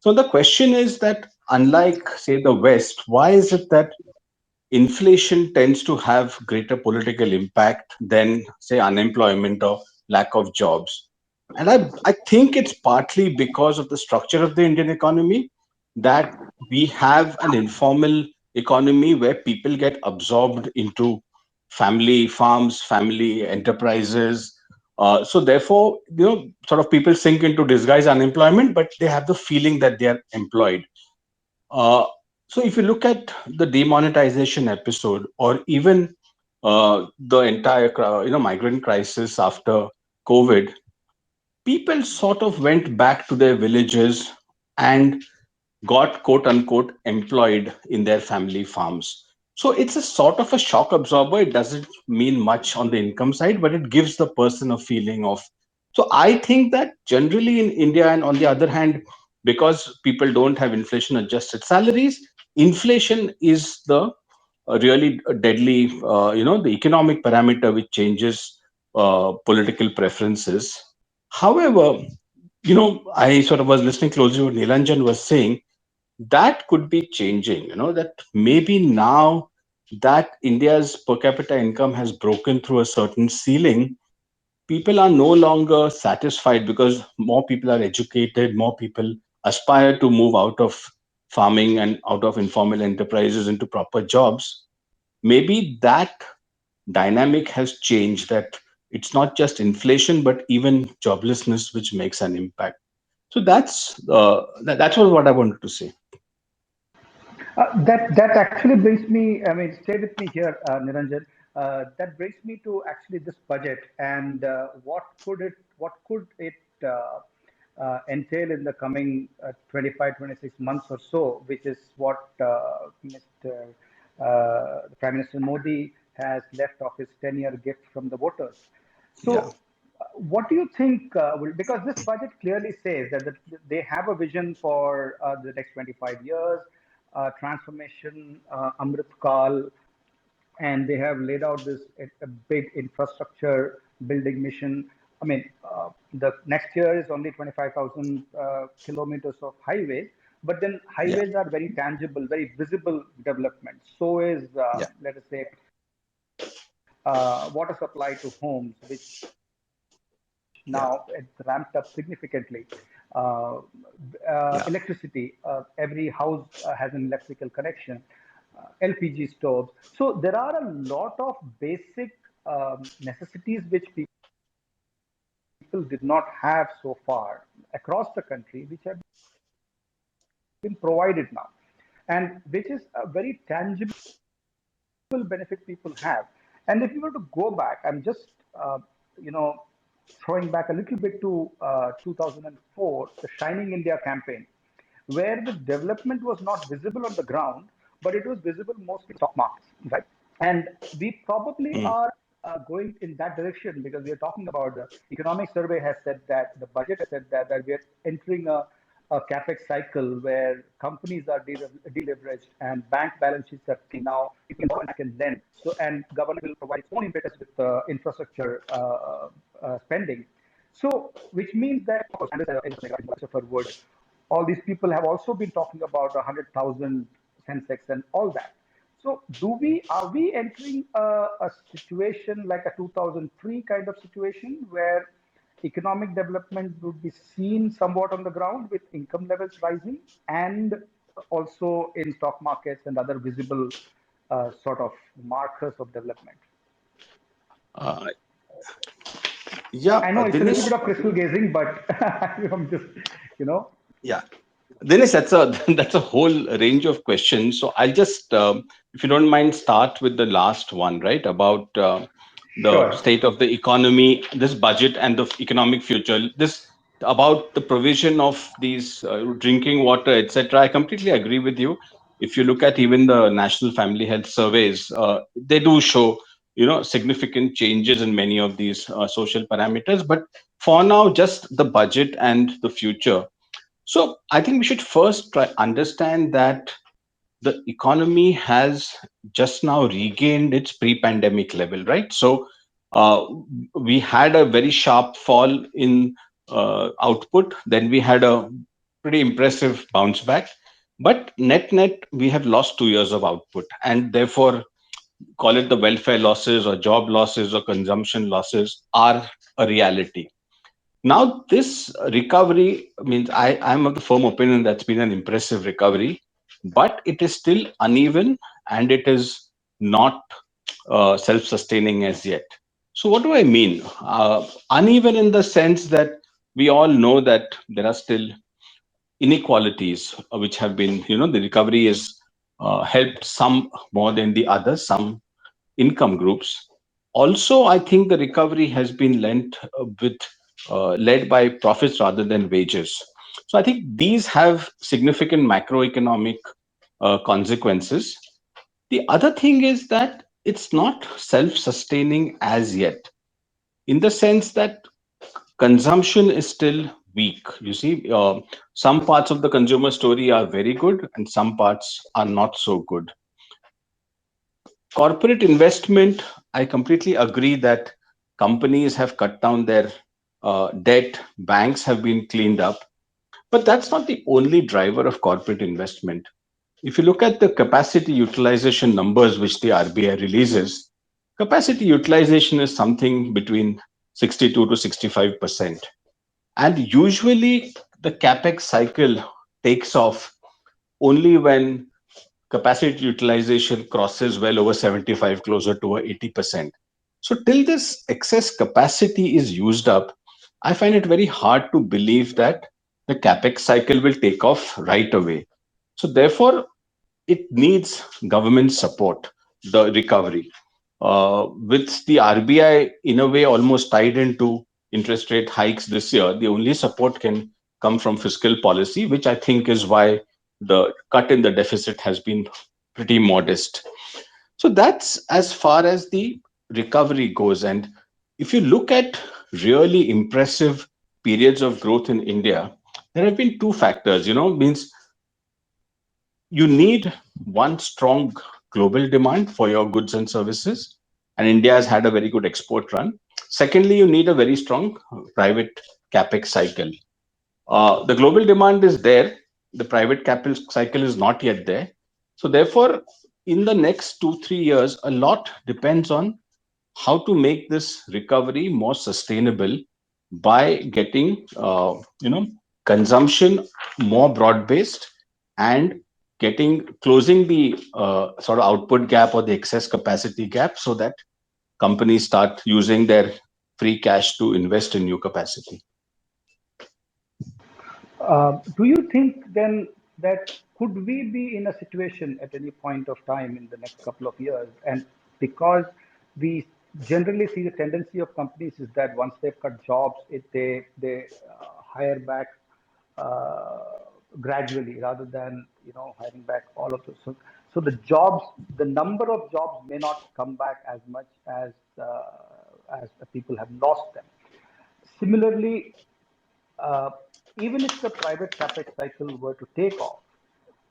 So the question is that unlike, say, the West, why is it that inflation tends to have greater political impact than, say, unemployment or lack of jobs? And I think it's partly because of the structure of the Indian economy, that we have an informal economy where people get absorbed into family farms, family enterprises. So therefore, sort of people sink into disguise unemployment, but they have the feeling that they are employed. Uh, so if you look at the demonetization episode, or even the entire migrant crisis after COVID, people sort of went back to their villages and got quote unquote employed in their family farms. So it's a sort of a shock absorber. It doesn't mean much on the income side, but it gives the person a feeling of. So I think that generally in India, and on the other hand, because people don't have inflation adjusted salaries, inflation is the really deadly, the economic parameter which changes political preferences. However, I sort of was listening closely to what Nilanjan was saying. That could be changing, that maybe now that India's per capita income has broken through a certain ceiling, people are no longer satisfied because more people are educated, more people aspire to move out of farming and out of informal enterprises into proper jobs. Maybe that dynamic has changed, that it's not just inflation but even joblessness which makes an impact. So that's what I wanted to say. That actually brings me. I mean, stay with me here, Niranjan. That brings me to actually this budget and what could it entail in the coming 25, 26 months or so, which is what Prime Minister Modi has left of his 10-year gift from the voters. Yeah. So, what do you think? Because this budget clearly says that they have a vision for the next 25 years, transformation, Amrit Kal, and they have laid out this a big infrastructure building mission. I mean, the next year is only 25,000 kilometers of highways, but then Yeah. highways are very tangible, very visible development. So is, Yeah. let us say, water supply to homes, which now it's ramped up significantly. Uh, Yeah. Electricity, every house has an electrical connection, LPG stoves. So there are a lot of basic necessities which people did not have so far across the country, which have been provided now, and which is a very tangible benefit people have. And if you were to go back, I'm just you know throwing back a little bit to 2004, the Shining India campaign, where the development was not visible on the ground, but it was visible mostly in stock markets, right? And we probably Mm. are going in that direction because we are talking about the economic survey has said that the budget has said that we are entering a capex cycle where companies are deleveraged and bank balance sheets are clean. Now people can borrow and can lend. So and government will provide its own impetus with infrastructure spending. So which means that of course, Christopher Wood, all these people have also been talking about 100,000 Sensex and all that. So, are we entering a situation like a 2003 kind of situation where economic development would be seen somewhat on the ground with income levels rising and also in stock markets and other visible sort of markers of development? Uh, yeah, I know it's a little Dinesh. bit of crystal gazing, but I'm just, you know, Yeah, Dinesh, that's a that's a whole range of questions. So I'll just, if you don't mind, start with the last one, right? About the sure. state of the economy, this budget, and the economic future. This about the provision of these drinking water, etc. I completely agree with you. If you look at even the National Family Health surveys, they do show, significant changes in many of these social parameters. But for now, just the budget and the future. So I think we should first try understand that the economy has just now regained its pre-pandemic level, right? So uh, we had a very sharp fall in output, then we had a pretty impressive bounce back, but net we have lost 2 years of output, and therefore call it the welfare losses or job losses or consumption losses are a reality. Now, this recovery means I'm of the firm opinion that's been an impressive recovery, but it is still uneven and it is not self sustaining as yet. So, what do I mean? Uneven in the sense that we all know that there are still inequalities which have been, the recovery is helped some more than the others, some income groups. Also, I think the recovery has been led by profits rather than wages. So I think these have significant macroeconomic consequences. The other thing is that it's not self-sustaining as yet, in the sense that consumption is still weak. You see, some parts of the consumer story are very good, and some parts are not so good. Corporate investment, I completely agree that companies have cut down their debt, banks have been cleaned up, but that's not the only driver of corporate investment. If you look at the capacity utilization numbers which the RBI releases, capacity utilization is something between 62 to 65%. And usually the capex cycle takes off only when capacity utilization crosses well over 75, closer to 80%. So till this excess capacity is used up, I find it very hard to believe that the capex cycle will take off right away. So therefore, it needs government support, the recovery. With the RBI in a way almost tied into interest rate hikes this year, the only support can come from fiscal policy, which I think is why the cut in the deficit has been pretty modest. So that's as far as the recovery goes. And if you look at really impressive periods of growth in India, there have been two factors, means you need one strong global demand for your goods and services, and India has had a very good export run. Secondly, you need a very strong private capex cycle. The global demand is there, the private capital cycle is not yet there. So therefore, in the next 2 3 years, a lot depends on how to make this recovery more sustainable by getting consumption more broad based, and getting closing the sort of output gap or the excess capacity gap, so that companies start using their free cash to invest in new capacity. Do you think then that could we be in a situation at any point of time in the next couple of years? And because we generally see the tendency of companies is that once they've cut jobs, they hire back uh, gradually rather than hiring back all of those. So the jobs, the number of jobs may not come back as much as the people have lost them. Similarly, uh, even if the private capex cycle were to take off,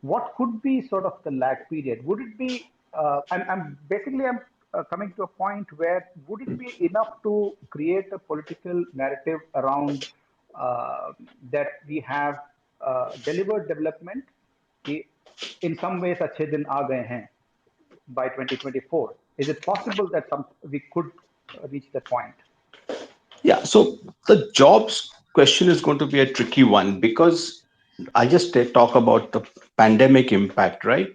what could be sort of the lag period? Would it be, I'm coming to a point where would it be enough to create a political narrative around that we have delivered development कि in some ways अच्छे दिन आ गए हैं by 2024? Is it possible that we could reach that point? Yeah, so the jobs question is going to be a tricky one, because I just talk about the pandemic impact, right?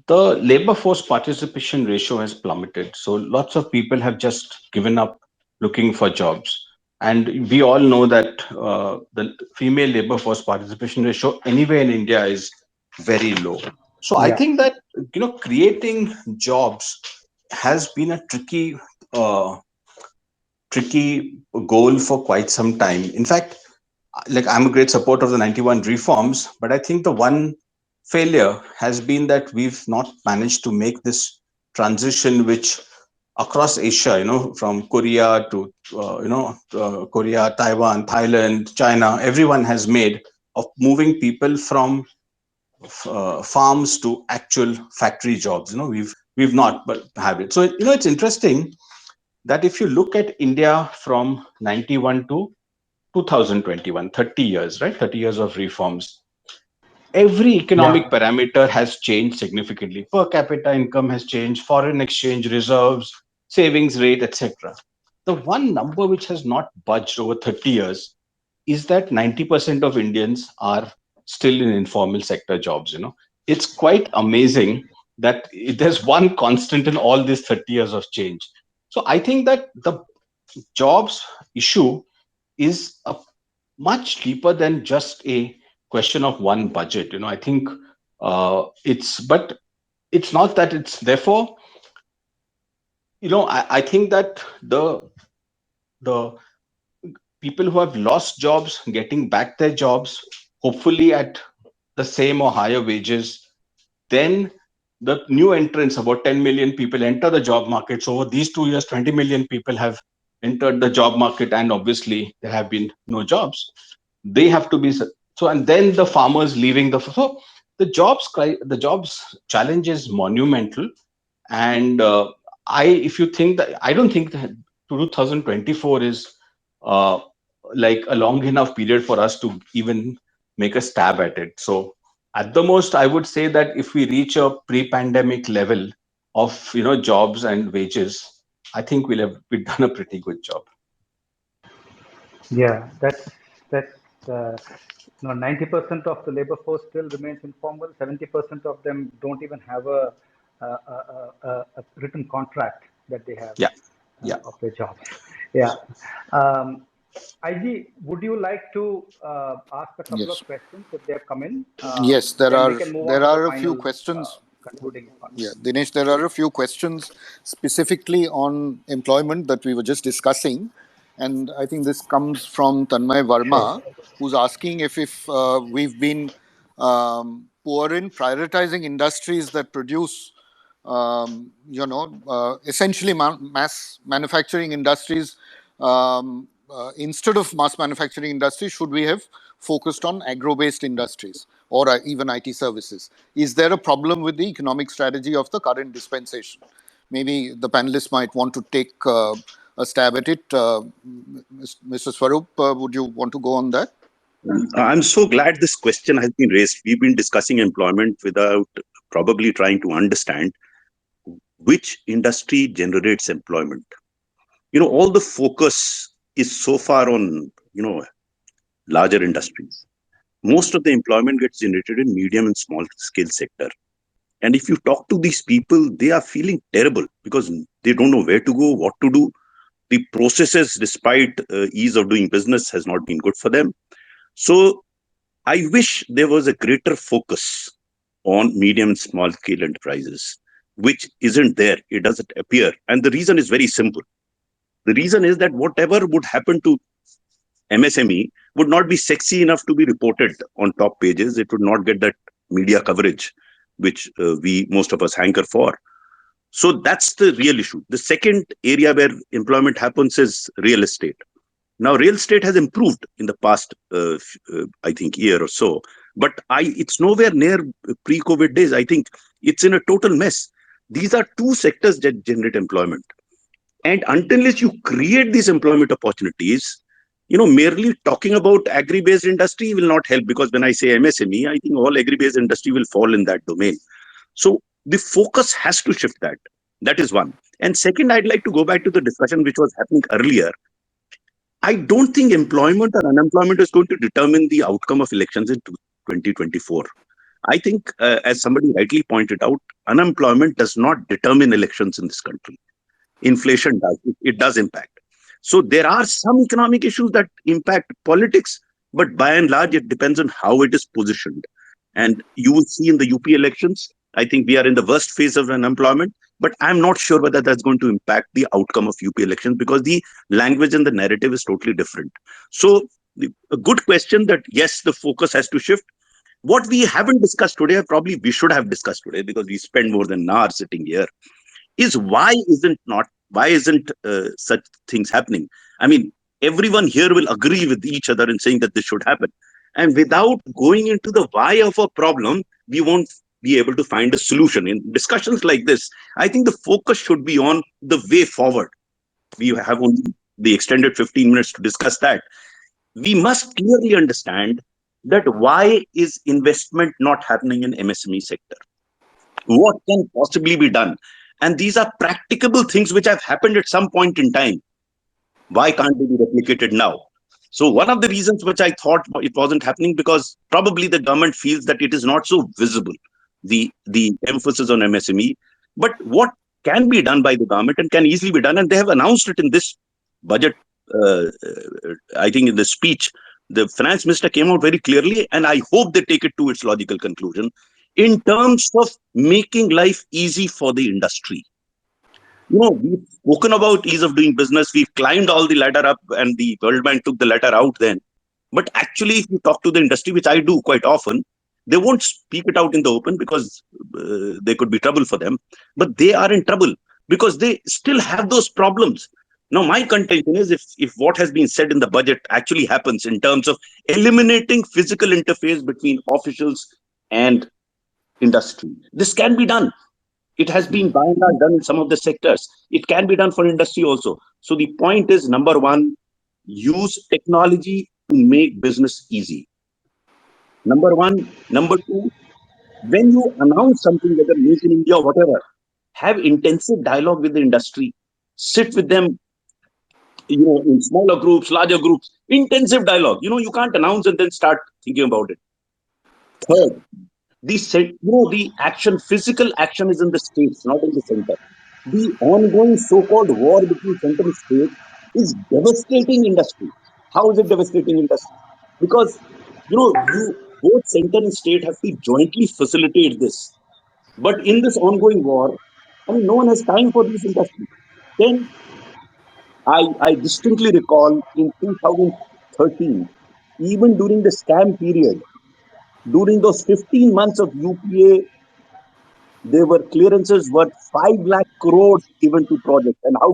The labor force participation ratio has plummeted. So lots of people have just given up looking for jobs. And we all know that the female labor force participation ratio anywhere in India is very low. So I Yeah. think that, creating jobs has been a tricky goal for quite some time. In fact, like, I'm a great supporter of the 91 reforms, but I think the one failure has been that we've not managed to make this transition, which across Asia, from Korea to Korea, Taiwan, Thailand, China, everyone has made of moving people from farms to actual factory jobs. We've not, but have it. So it's interesting that if you look at India from 91 to 2021, 30 years, right? 30 years of reforms. Every economic Yeah. parameter has changed significantly. Per capita income has changed, foreign exchange reserves, savings rate, etc. The one number which has not budged over 30 years is that 90% of Indians are still in informal sector jobs. It's quite amazing that there's one constant in all these 30 years of change. So I think that the jobs issue is a much deeper than just a question of one budget. I think but it's not that it's therefore, I think that the people who have lost jobs getting back their jobs, hopefully at the same or higher wages, then the new entrants, about 10 million people enter the job market. So over these 2 years, 20 million people have entered the job market, and obviously there have been no jobs. They have to be so, and then the farmers leaving so the jobs challenge is monumental. And if you think that, I don't think that 2024 is uh, like a long enough period for us to even make a stab at it. So at the most, I would say that if we reach a pre-pandemic level of jobs and wages, I think we've done a pretty good job. Yeah, that's 90% of the labor force still remains informal. 70% of them don't even have a written contract that they have Yeah, yeah. of their jobs. Yeah. Um, IG, would you like to ask a couple of Yes. questions if they have come in? Yes, there Then we are can move on there to the are a few final questions. concluding Yeah, points. Dinesh, there are a few questions specifically on employment that we were just discussing. And I think this comes from Tanmay Sure. Verma, who's asking if we've been poor in prioritizing industries that produce, essentially mass manufacturing industries. Instead of mass manufacturing industries, should we have focused on agro-based industries or even IT services? Is there a problem with the economic strategy of the current dispensation? Maybe the panelists might want to take a stab at it. Mr. Swarup, would you want to go on that? I'm so glad this question has been raised. We've been discussing employment without probably trying to understand which industry generates employment. All the focus is so far on, larger industries. Most of the employment gets generated in medium and small scale sector. And if you talk to these people, they are feeling terrible because they don't know where to go, what to do. The processes, despite ease of doing business, has not been good for them. So I wish there was a greater focus on medium and small scale enterprises, which isn't there. It doesn't appear. And the reason is very simple. The reason is that whatever would happen to MSME would not be sexy enough to be reported on top pages. It would not get that media coverage, which most of us hanker for. So that's the real issue. The second area where employment happens is real estate. Now, real estate has improved in the past, I think, year or so, but it's nowhere near pre-COVID days. I think it's in a total mess. These are two sectors that generate employment. And until you create these employment opportunities, merely talking about agri-based industry will not help, because when I say MSME, I think all agri-based industry will fall in that domain. So the focus has to shift that. That is one. And second, I'd like to go back to the discussion which was happening earlier. I don't think employment or unemployment is going to determine the outcome of elections in 2024. I think, as somebody rightly pointed out, unemployment does not determine elections in this country. Inflation does. It does impact. So there are some economic issues that impact politics, but by and large, it depends on how it is positioned. And you will see in the UP elections, I think we are in the worst phase of unemployment, but I'm not sure whether that's going to impact the outcome of UP elections, because the language and the narrative is totally different. So a good question that, yes, the focus has to shift. What we haven't discussed today, probably we should have discussed today, because we spend more than an hour sitting here, is why isn't such things happening? I mean, everyone here will agree with each other in saying that this should happen. And without going into the why of a problem, we won't be able to find a solution. In discussions like this, I think the focus should be on the way forward. We have only the extended 15 minutes to discuss that. We must clearly understand that why is investment not happening in MSME sector? What can possibly be done? And these are practicable things which have happened at some point in time. Why can't they be replicated now? So one of the reasons which I thought it wasn't happening, because probably the government feels that it is not so visible, the emphasis on MSME. But what can be done by the government and can easily be done, and they have announced it in this budget. I think in the speech, the finance minister came out very clearly, and I hope they take it to its logical conclusion in terms of making life easy for the industry. We've spoken about ease of doing business. We've climbed all the ladder up, and the World Bank took the ladder out then. But actually, if you talk to the industry, which I do quite often, they won't speak it out in the open because there could be trouble for them. But they are in trouble because they still have those problems. Now, my contention is if what has been said in the budget actually happens in terms of eliminating physical interface between officials and industry, this can be done. It has been by and large done in some of the sectors. It can be done for industry also. So the point is, number one, use technology to make business easy. Number one. Number two, when you announce something, whether Make in India or whatever, have intensive dialogue with the industry. Sit with them, in smaller groups, larger groups, intensive dialogue. You can't announce and then start thinking about it. Third, the action, physical action is in the states, not in the center. The ongoing so-called war between center and state is devastating industry. How is it devastating industry? Because, both center and state have to jointly facilitate this. But in this ongoing war, no one has time for this industry. Then I distinctly recall in 2013, even during the scam period, during those 15 months of UPA, there were clearances worth 5 lakh crores given to projects. And how?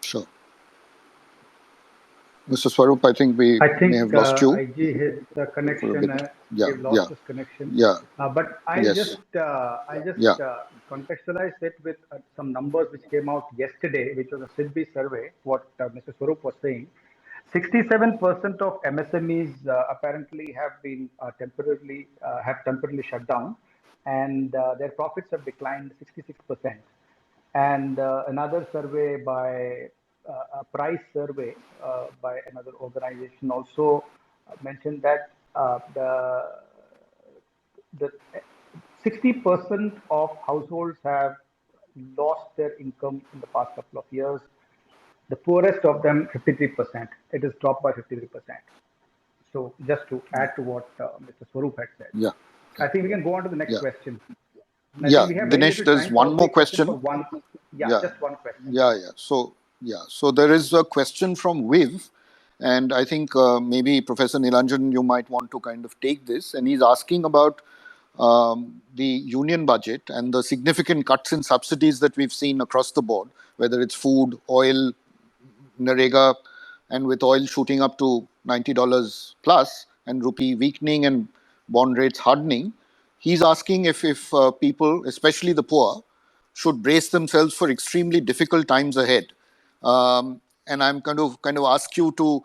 Sure. Mr. Swarup, I think we may have lost you. IG, his connection, Yeah, we've lost his connection. Yeah. But I'll just contextualize it with some numbers which came out yesterday, which was a SIDBI survey, what Mr. Swarup was saying. 67% of MSMEs apparently have been temporarily shut down, and their profits have declined 66%. And another survey by a price survey by another organization also mentioned that the 60% of households have lost their income in the past couple of years. The poorest of them, 53%. It is dropped by 53%. So just to add to what Mr. Swarup had said. Yeah. I think we can go on to the next question. Yeah, Dinesh, there's one more question. Just one question. So there is a question from Viv, and I think maybe Professor Nilanjan, you might want to kind of take this. And he's asking about the union budget and the significant cuts in subsidies that we've seen across the board, whether it's food, oil, Narega, and with oil shooting up to $90 plus and rupee weakening and bond rates hardening. He's asking if people, especially the poor, should brace themselves for extremely difficult times ahead. And I'm kind of ask you to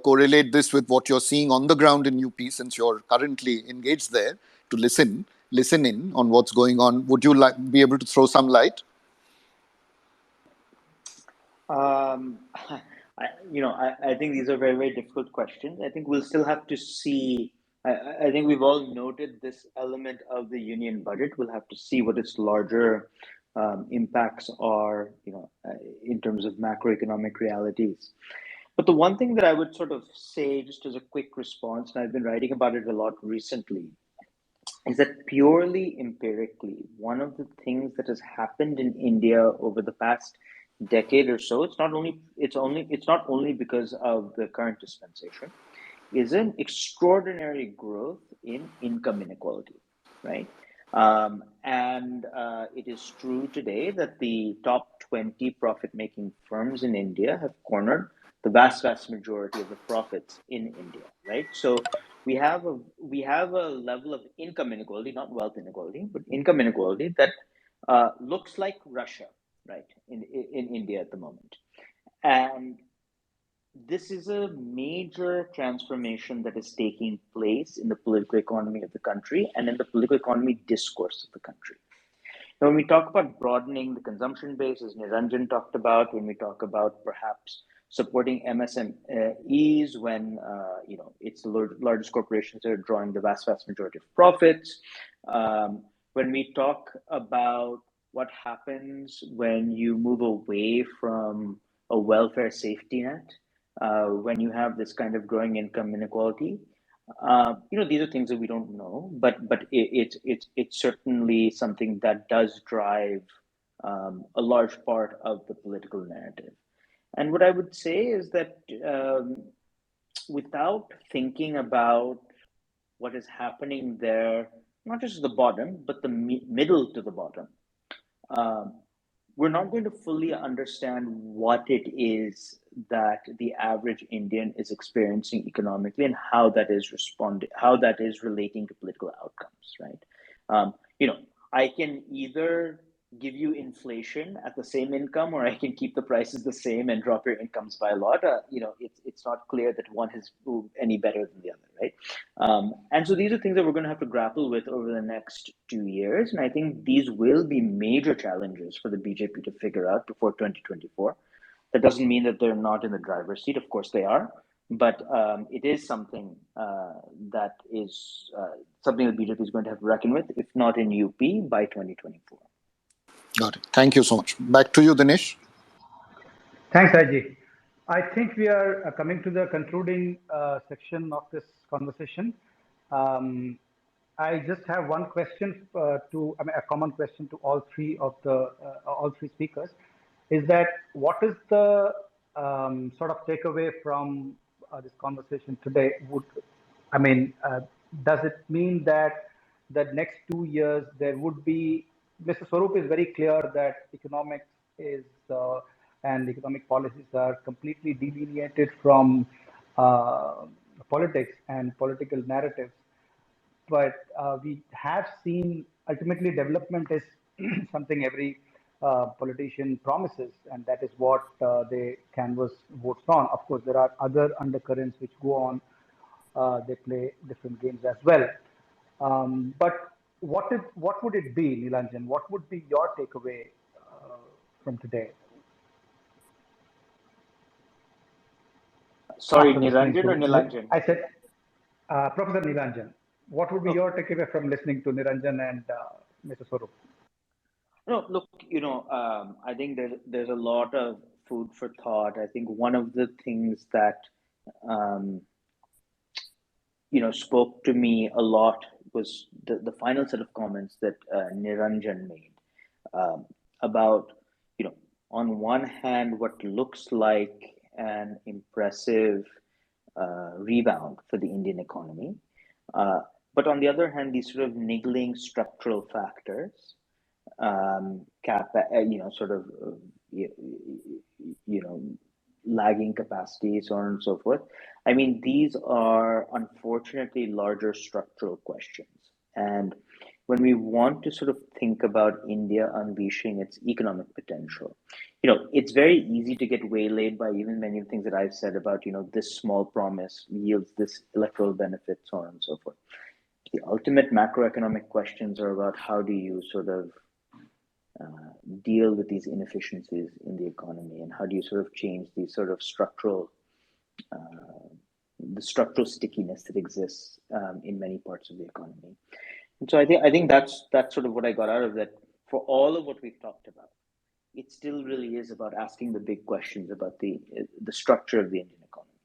correlate this with what you're seeing on the ground in UP, since you're currently engaged there, to listen in on what's going on. Would you be able to throw some light? I think these are very, very difficult questions. I think we'll still have to see. I think we've all noted this element of the union budget. We'll have to see what its larger impacts are, in terms of macroeconomic realities. But the one thing that I would sort of say, just as a quick response, and I've been writing about it a lot recently, is that purely empirically, one of the things that has happened in India over the past decade or so, it's not only because of the current dispensation, is an extraordinary growth in income inequality, right? And it is true today that the top 20 profit-making firms in India have cornered the vast majority of the profits in India, right? So we have a level of income inequality, not wealth inequality, but income inequality that looks like Russia, right, in India at the moment. And this is a major transformation that is taking place in the political economy of the country and in the political economy discourse of the country. Now, when we talk about broadening the consumption base, as Niranjan talked about, when we talk about perhaps supporting MSMEs when it's the largest corporations that are drawing the vast majority of profits, when we talk about what happens when you move away from a welfare safety net, when you have this kind of growing income inequality, these are things that we don't know, but it's certainly something that does drive a large part of the political narrative. And what I would say is that without thinking about what is happening there, not just the bottom, but the middle to the bottom, we're not going to fully understand what it is that the average Indian is experiencing economically and how that is relating to political outcomes, right? I can either give you inflation at the same income, or I can keep the prices the same and drop your incomes by a lot. It's not clear that one is any better than the other, right? And so these are things that we're going to have to grapple with over the next 2 years. And I think these will be major challenges for the BJP to figure out before 2024. That doesn't mean that they're not in the driver's seat. Of course they are. But it is something that something that BJP is going to have to reckon with, if not in UP, by 2024. Got it. Thank you so much. Back to you, Dinesh. Thanks, Raji. I think we are coming to the concluding section of this conversation. I just have one question a common question to all three speakers, is that what is the sort of takeaway from this conversation today? Does it mean that the next 2 years there would be, Mr. Swarup is very clear that economics is and economic policies are completely delineated from politics and political narratives. But we have seen ultimately development is something every politician promises, and that is what they canvass votes on. Of course, there are other undercurrents which go on. They play different games as well. But what would it be, Neelanjan? What would be your takeaway from today? Sorry, Niranjan or Neelanjan? I said, Professor Neelanjan, what would be your takeaway from listening to Niranjan and Mr. Swarup? No, look, I think there's a lot of food for thought. I think one of the things that spoke to me a lot was the final set of comments that Niranjan made about, on one hand, what looks like an impressive rebound for the Indian economy, but on the other hand, these sort of niggling structural factors, lagging capacity, so on and so forth. I mean, these are unfortunately larger structural questions. And when we want to sort of think about India unleashing its economic potential, it's very easy to get waylaid by even many of the things that I've said about, this small promise yields this electoral benefit, so on and so forth. The ultimate macroeconomic questions are about how do you sort of deal with these inefficiencies in the economy, and how do you sort of change these sort of structural stickiness that exists in many parts of the economy. And so I think that's sort of what I got out of that. For all of what we've talked about, it still really is about asking the big questions about the structure of the Indian economy.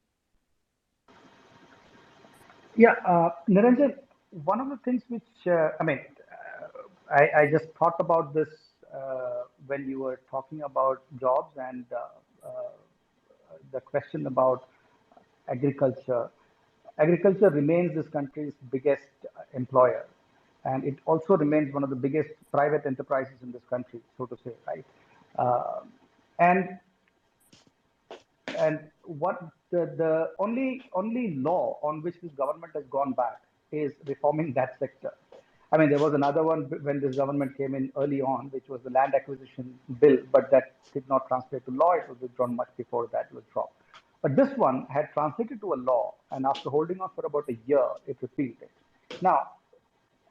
Yeah, Niranjan, one of the things which I just thought about this when you were talking about jobs and the question about agriculture. Agriculture remains this country's biggest employer, and it also remains one of the biggest private enterprises in this country, so to say, right? Uh, and and what the only law on which this government has gone back is reforming that sector. I mean, there was another one when this government came in early on, which was the land acquisition bill, but that did not translate to law. It was withdrawn much before that was dropped. But this one had translated to a law, and after holding on for about a year, it repealed it. Now,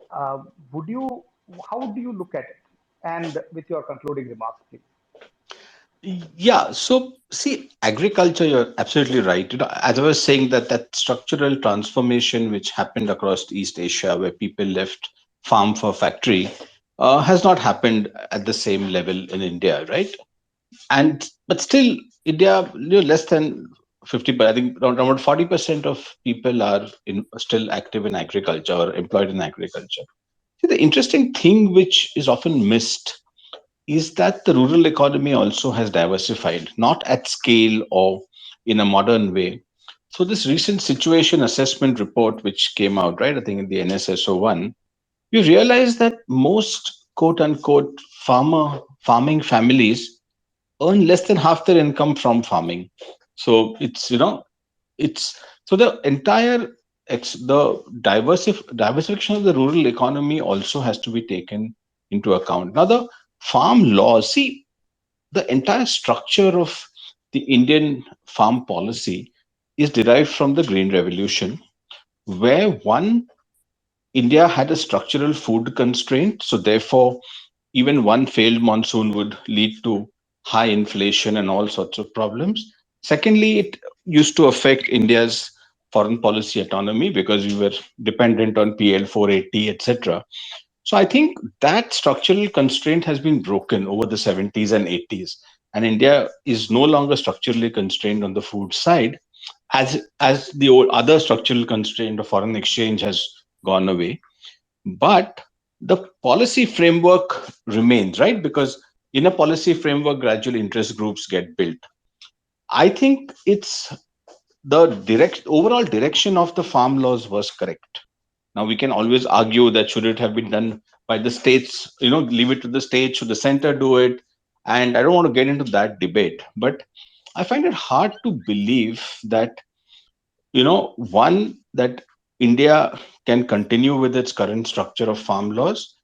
uh, would you? How do you look at it? And with your concluding remarks, please. Yeah, so see, agriculture, you're absolutely right. As I was saying, that structural transformation which happened across East Asia, where people left farm for factory, has not happened at the same level in India, right? And but still, India, less than 50, but I think around 40% of people are still active in agriculture or employed in agriculture. See, the interesting thing which is often missed is that the rural economy also has diversified, not at scale or in a modern way. So this recent situation assessment report, which came out, right, I think in the NSSO1, you realize that most quote unquote farming families earn less than half their income from farming. So it's so the entire diversification of the rural economy also has to be taken into account. Now the farm laws, see, the entire structure of the Indian farm policy is derived from the Green Revolution, where one, India had a structural food constraint. So therefore, even one failed monsoon would lead to high inflation and all sorts of problems. Secondly, it used to affect India's foreign policy autonomy because we were dependent on PL 480, etc. So I think that structural constraint has been broken over the 70s and 80s. And India is no longer structurally constrained on the food side, as the other structural constraint of foreign exchange has gone away. But the policy framework remains, right? Because in a policy framework, gradual interest groups get built. I think it's the overall direction of the farm laws was correct. Now we can always argue that should it have been done by the states, leave it to the states, should the center do it? And I don't want to get into that debate, but I find it hard to believe that, one, that India can continue with its current structure of farm laws,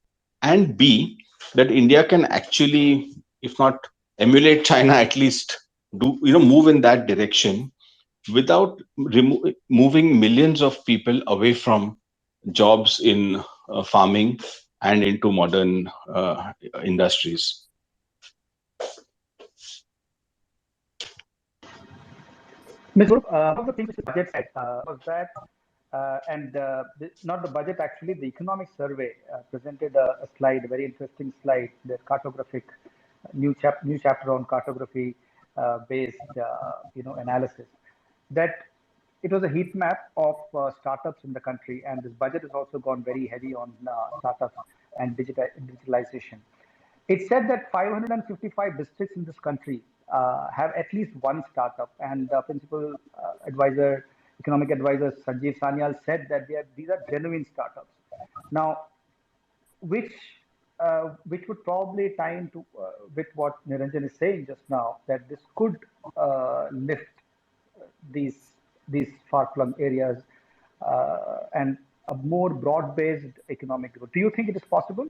and B, that India can actually, if not emulate China, at least move in that direction without moving millions of people away from jobs in farming and into modern industries. Ms. Swarup, one of the things which the budget said was that, not the budget actually, the economic survey presented a slide, a very interesting slide, the cartographic new chapter on cartography based analysis. That it was a heat map of startups in the country, and this budget has also gone very heavy on startups and digitalization. It said that 555 districts in this country have at least one startup, and principal economic advisor Sanjeev Sanyal said that these are genuine startups. Now, which would probably tie into with what Niranjan is saying just now, that this could lift these far-flung areas and a more broad-based economic growth. Do you think it is possible?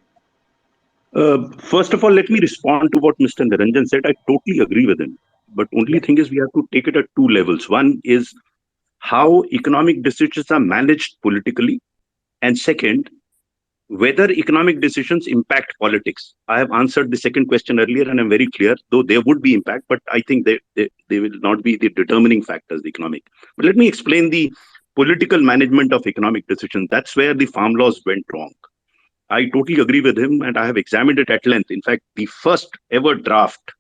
First of all, let me respond to what Mr. Niranjan said. I totally agree with him. But only thing is we have to take it at two levels. One is how economic decisions are managed politically. And second, whether economic decisions impact politics. I have answered the second question earlier and I'm very clear, though there would be impact, but I think they will not be the determining factors, the economic. But let me explain the political management of economic decisions. That's where the farm laws went wrong. I totally agree with him and I have examined it at length. In fact, the first ever draft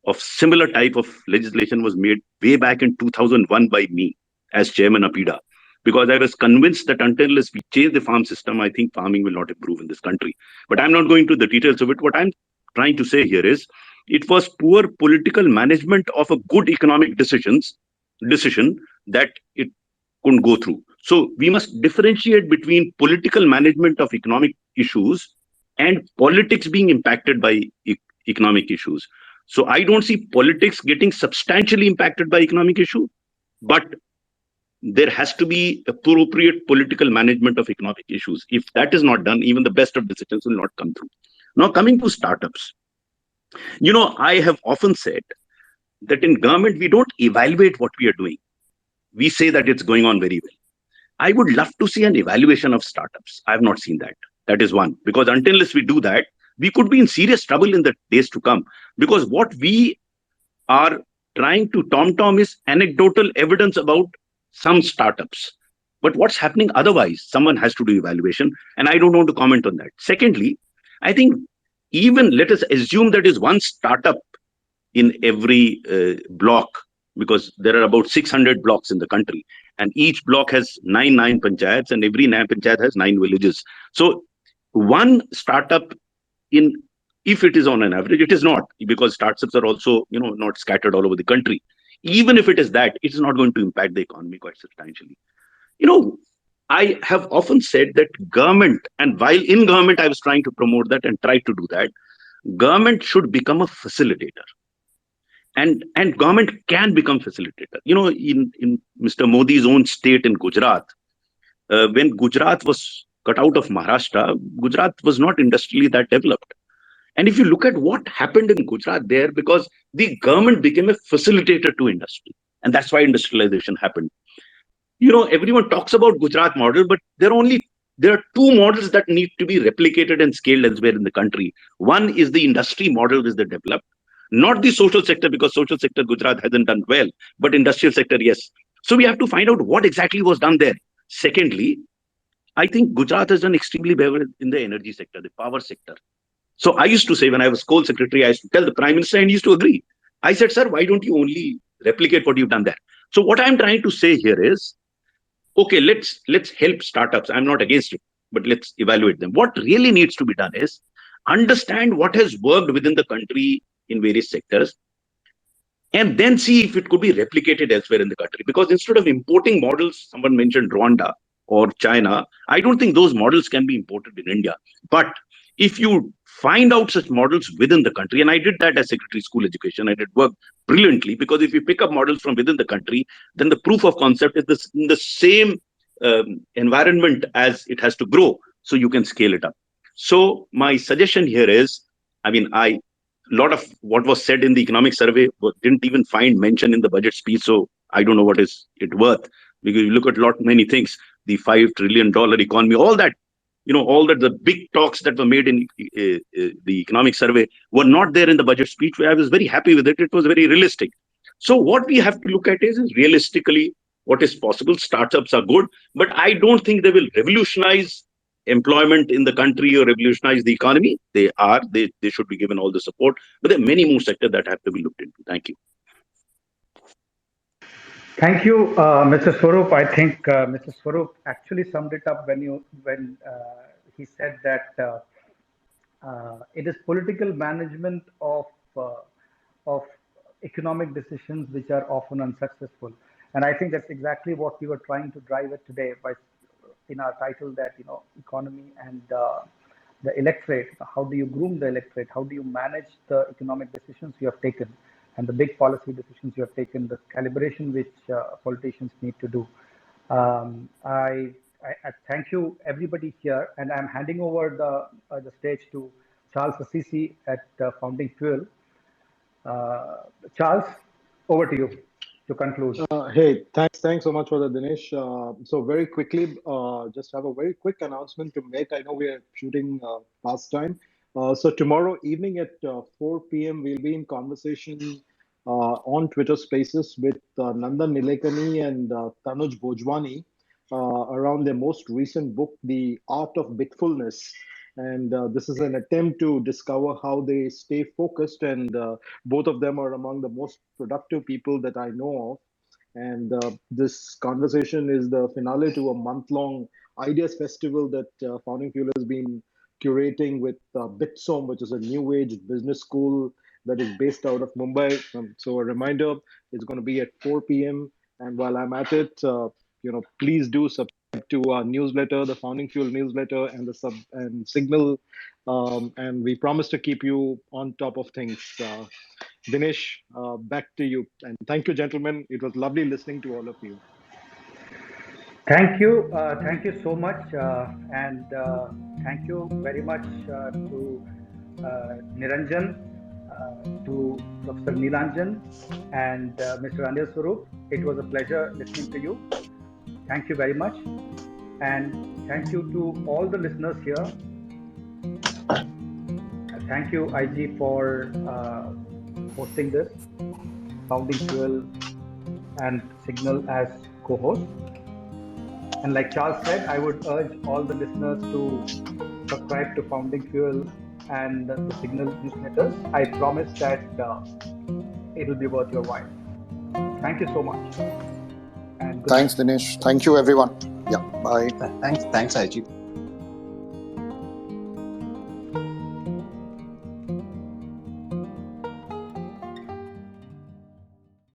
of similar type of legislation was made way back in 2001 by me as chairman of PIDA, because I was convinced that until we change the farm system, I think farming will not improve in this country. But I'm not going to the details of it. What I'm trying to say here is it was poor political management of a good economic decision that it couldn't go through. So we must differentiate between political management of economic issues and politics being impacted by economic issues. So I don't see politics getting substantially impacted by economic issue, but there has to be appropriate political management of economic issues. If that is not done, even the best of decisions will not come through. Now, coming to startups, I have often said that in government, we don't evaluate what we are doing. We say that it's going on very well. I would love to see an evaluation of startups. I have not seen that. That is one. Because until we do that, we could be in serious trouble in the days to come. Because what we are trying to tom-tom is anecdotal evidence about some startups. But what's happening otherwise, someone has to do evaluation. And I don't want to comment on that. Secondly, I think even let us assume that is one startup in every block, because there are about 600 blocks in the country, and each block has nine panchayats, and every nine panchayat has 9 villages. So one startup in, if it is on an average, it is not, because startups are also not scattered all over the country. Even if it is that, it is not going to impact the economy quite substantially. I have often said that government, and while in government I was trying to promote that and try to do that, government should become a facilitator. And government can become facilitator. In Mr. Modi's own state in Gujarat, when Gujarat was cut out of Maharashtra, Gujarat was not industrially that developed. And if you look at what happened in Gujarat there, because the government became a facilitator to industry, and that's why industrialization happened. Everyone talks about Gujarat model, but there are two models that need to be replicated and scaled elsewhere in the country. One is the industry model which they developed, not the social sector, because social sector Gujarat hasn't done well, but industrial sector, yes. So we have to find out what exactly was done there. Secondly, I think Gujarat has done extremely well in the energy sector, the power sector. So I used to say, when I was coal secretary, I used to tell the prime minister, and he used to agree. I said, sir, why don't you only replicate what you've done there? So what I'm trying to say here is, okay, let's help startups. I'm not against it, but let's evaluate them. What really needs to be done is understand what has worked within the country in various sectors, and then see if it could be replicated elsewhere in the country. Because instead of importing models, someone mentioned Rwanda or China, I don't think those models can be imported in India. But if you find out such models within the country, and I did that as Secretary School Education, I did work brilliantly, because if you pick up models from within the country, then the proof of concept is in the same environment as it has to grow, so you can scale it up. So my suggestion here is, a lot of what was said in the economic survey didn't even find mention in the budget speech. So I don't know what is it worth, because you look at many things, the $5 trillion economy, all that, the big talks that were made in the economic survey were not there in the budget speech, where I was very happy with it. It was very realistic. So what we have to look at is realistically what is possible. Startups are good, but I don't think they will revolutionize employment in the country or revolutionize the economy. They should be given all the support, but there are many more sectors that have to be looked into. Thank you. Thank you, Mr. Swarup. I think Mr. Swarup actually summed it up when he said that it is political management of economic decisions which are often unsuccessful. And I think that's exactly what we were trying to drive at today by in our title, that economy and the electorate. How do you groom the electorate? How do you manage the economic decisions you have taken and the big policy decisions you have taken? The calibration which politicians need to do. I thank you, everybody here, and I'm handing over the stage to Charles Assisi at Founding Fuel. Charles, over to you to conclude. Hey, thanks so much for that, Dinesh. So very quickly, just have a very quick announcement to make. I know we are shooting past time. So tomorrow evening at 4 p.m. we'll be in conversation on Twitter Spaces with Nandan Nilekani and Tanuj Bhojwani around their most recent book, The Art of Bitfulness. And this is an attempt to discover how they stay focused. And both of them are among the most productive people that I know of. And this conversation is the finale to a month-long Ideas Festival that Founding Fuel has been curating with Bitsom, which is a new age business school that is based out of Mumbai. So a reminder, it's going to be at 4 p.m. And while I'm at it, please do subscribe to our newsletter, the Founding Fuel newsletter, and and Signal. And we promise to keep you on top of things. Dinesh, back to you. And thank you, gentlemen. It was lovely listening to all of you. Thank you so much, and thank you very much to Niranjan, to Professor Neelanjan, and Mr. Anil Swarup. It was a pleasure listening to you. Thank you very much, and thank you to all the listeners here. Thank you, IG, for hosting this, Founding Fuel and Signal as co-host. And like Charles said, I would urge all the listeners to subscribe to Founding Fuel and the Signal newsletters. I promise that it will be worth your while. Thank you so much. And Thanks, Dinesh. Thank you, everyone. Yeah, bye. Thanks, IG.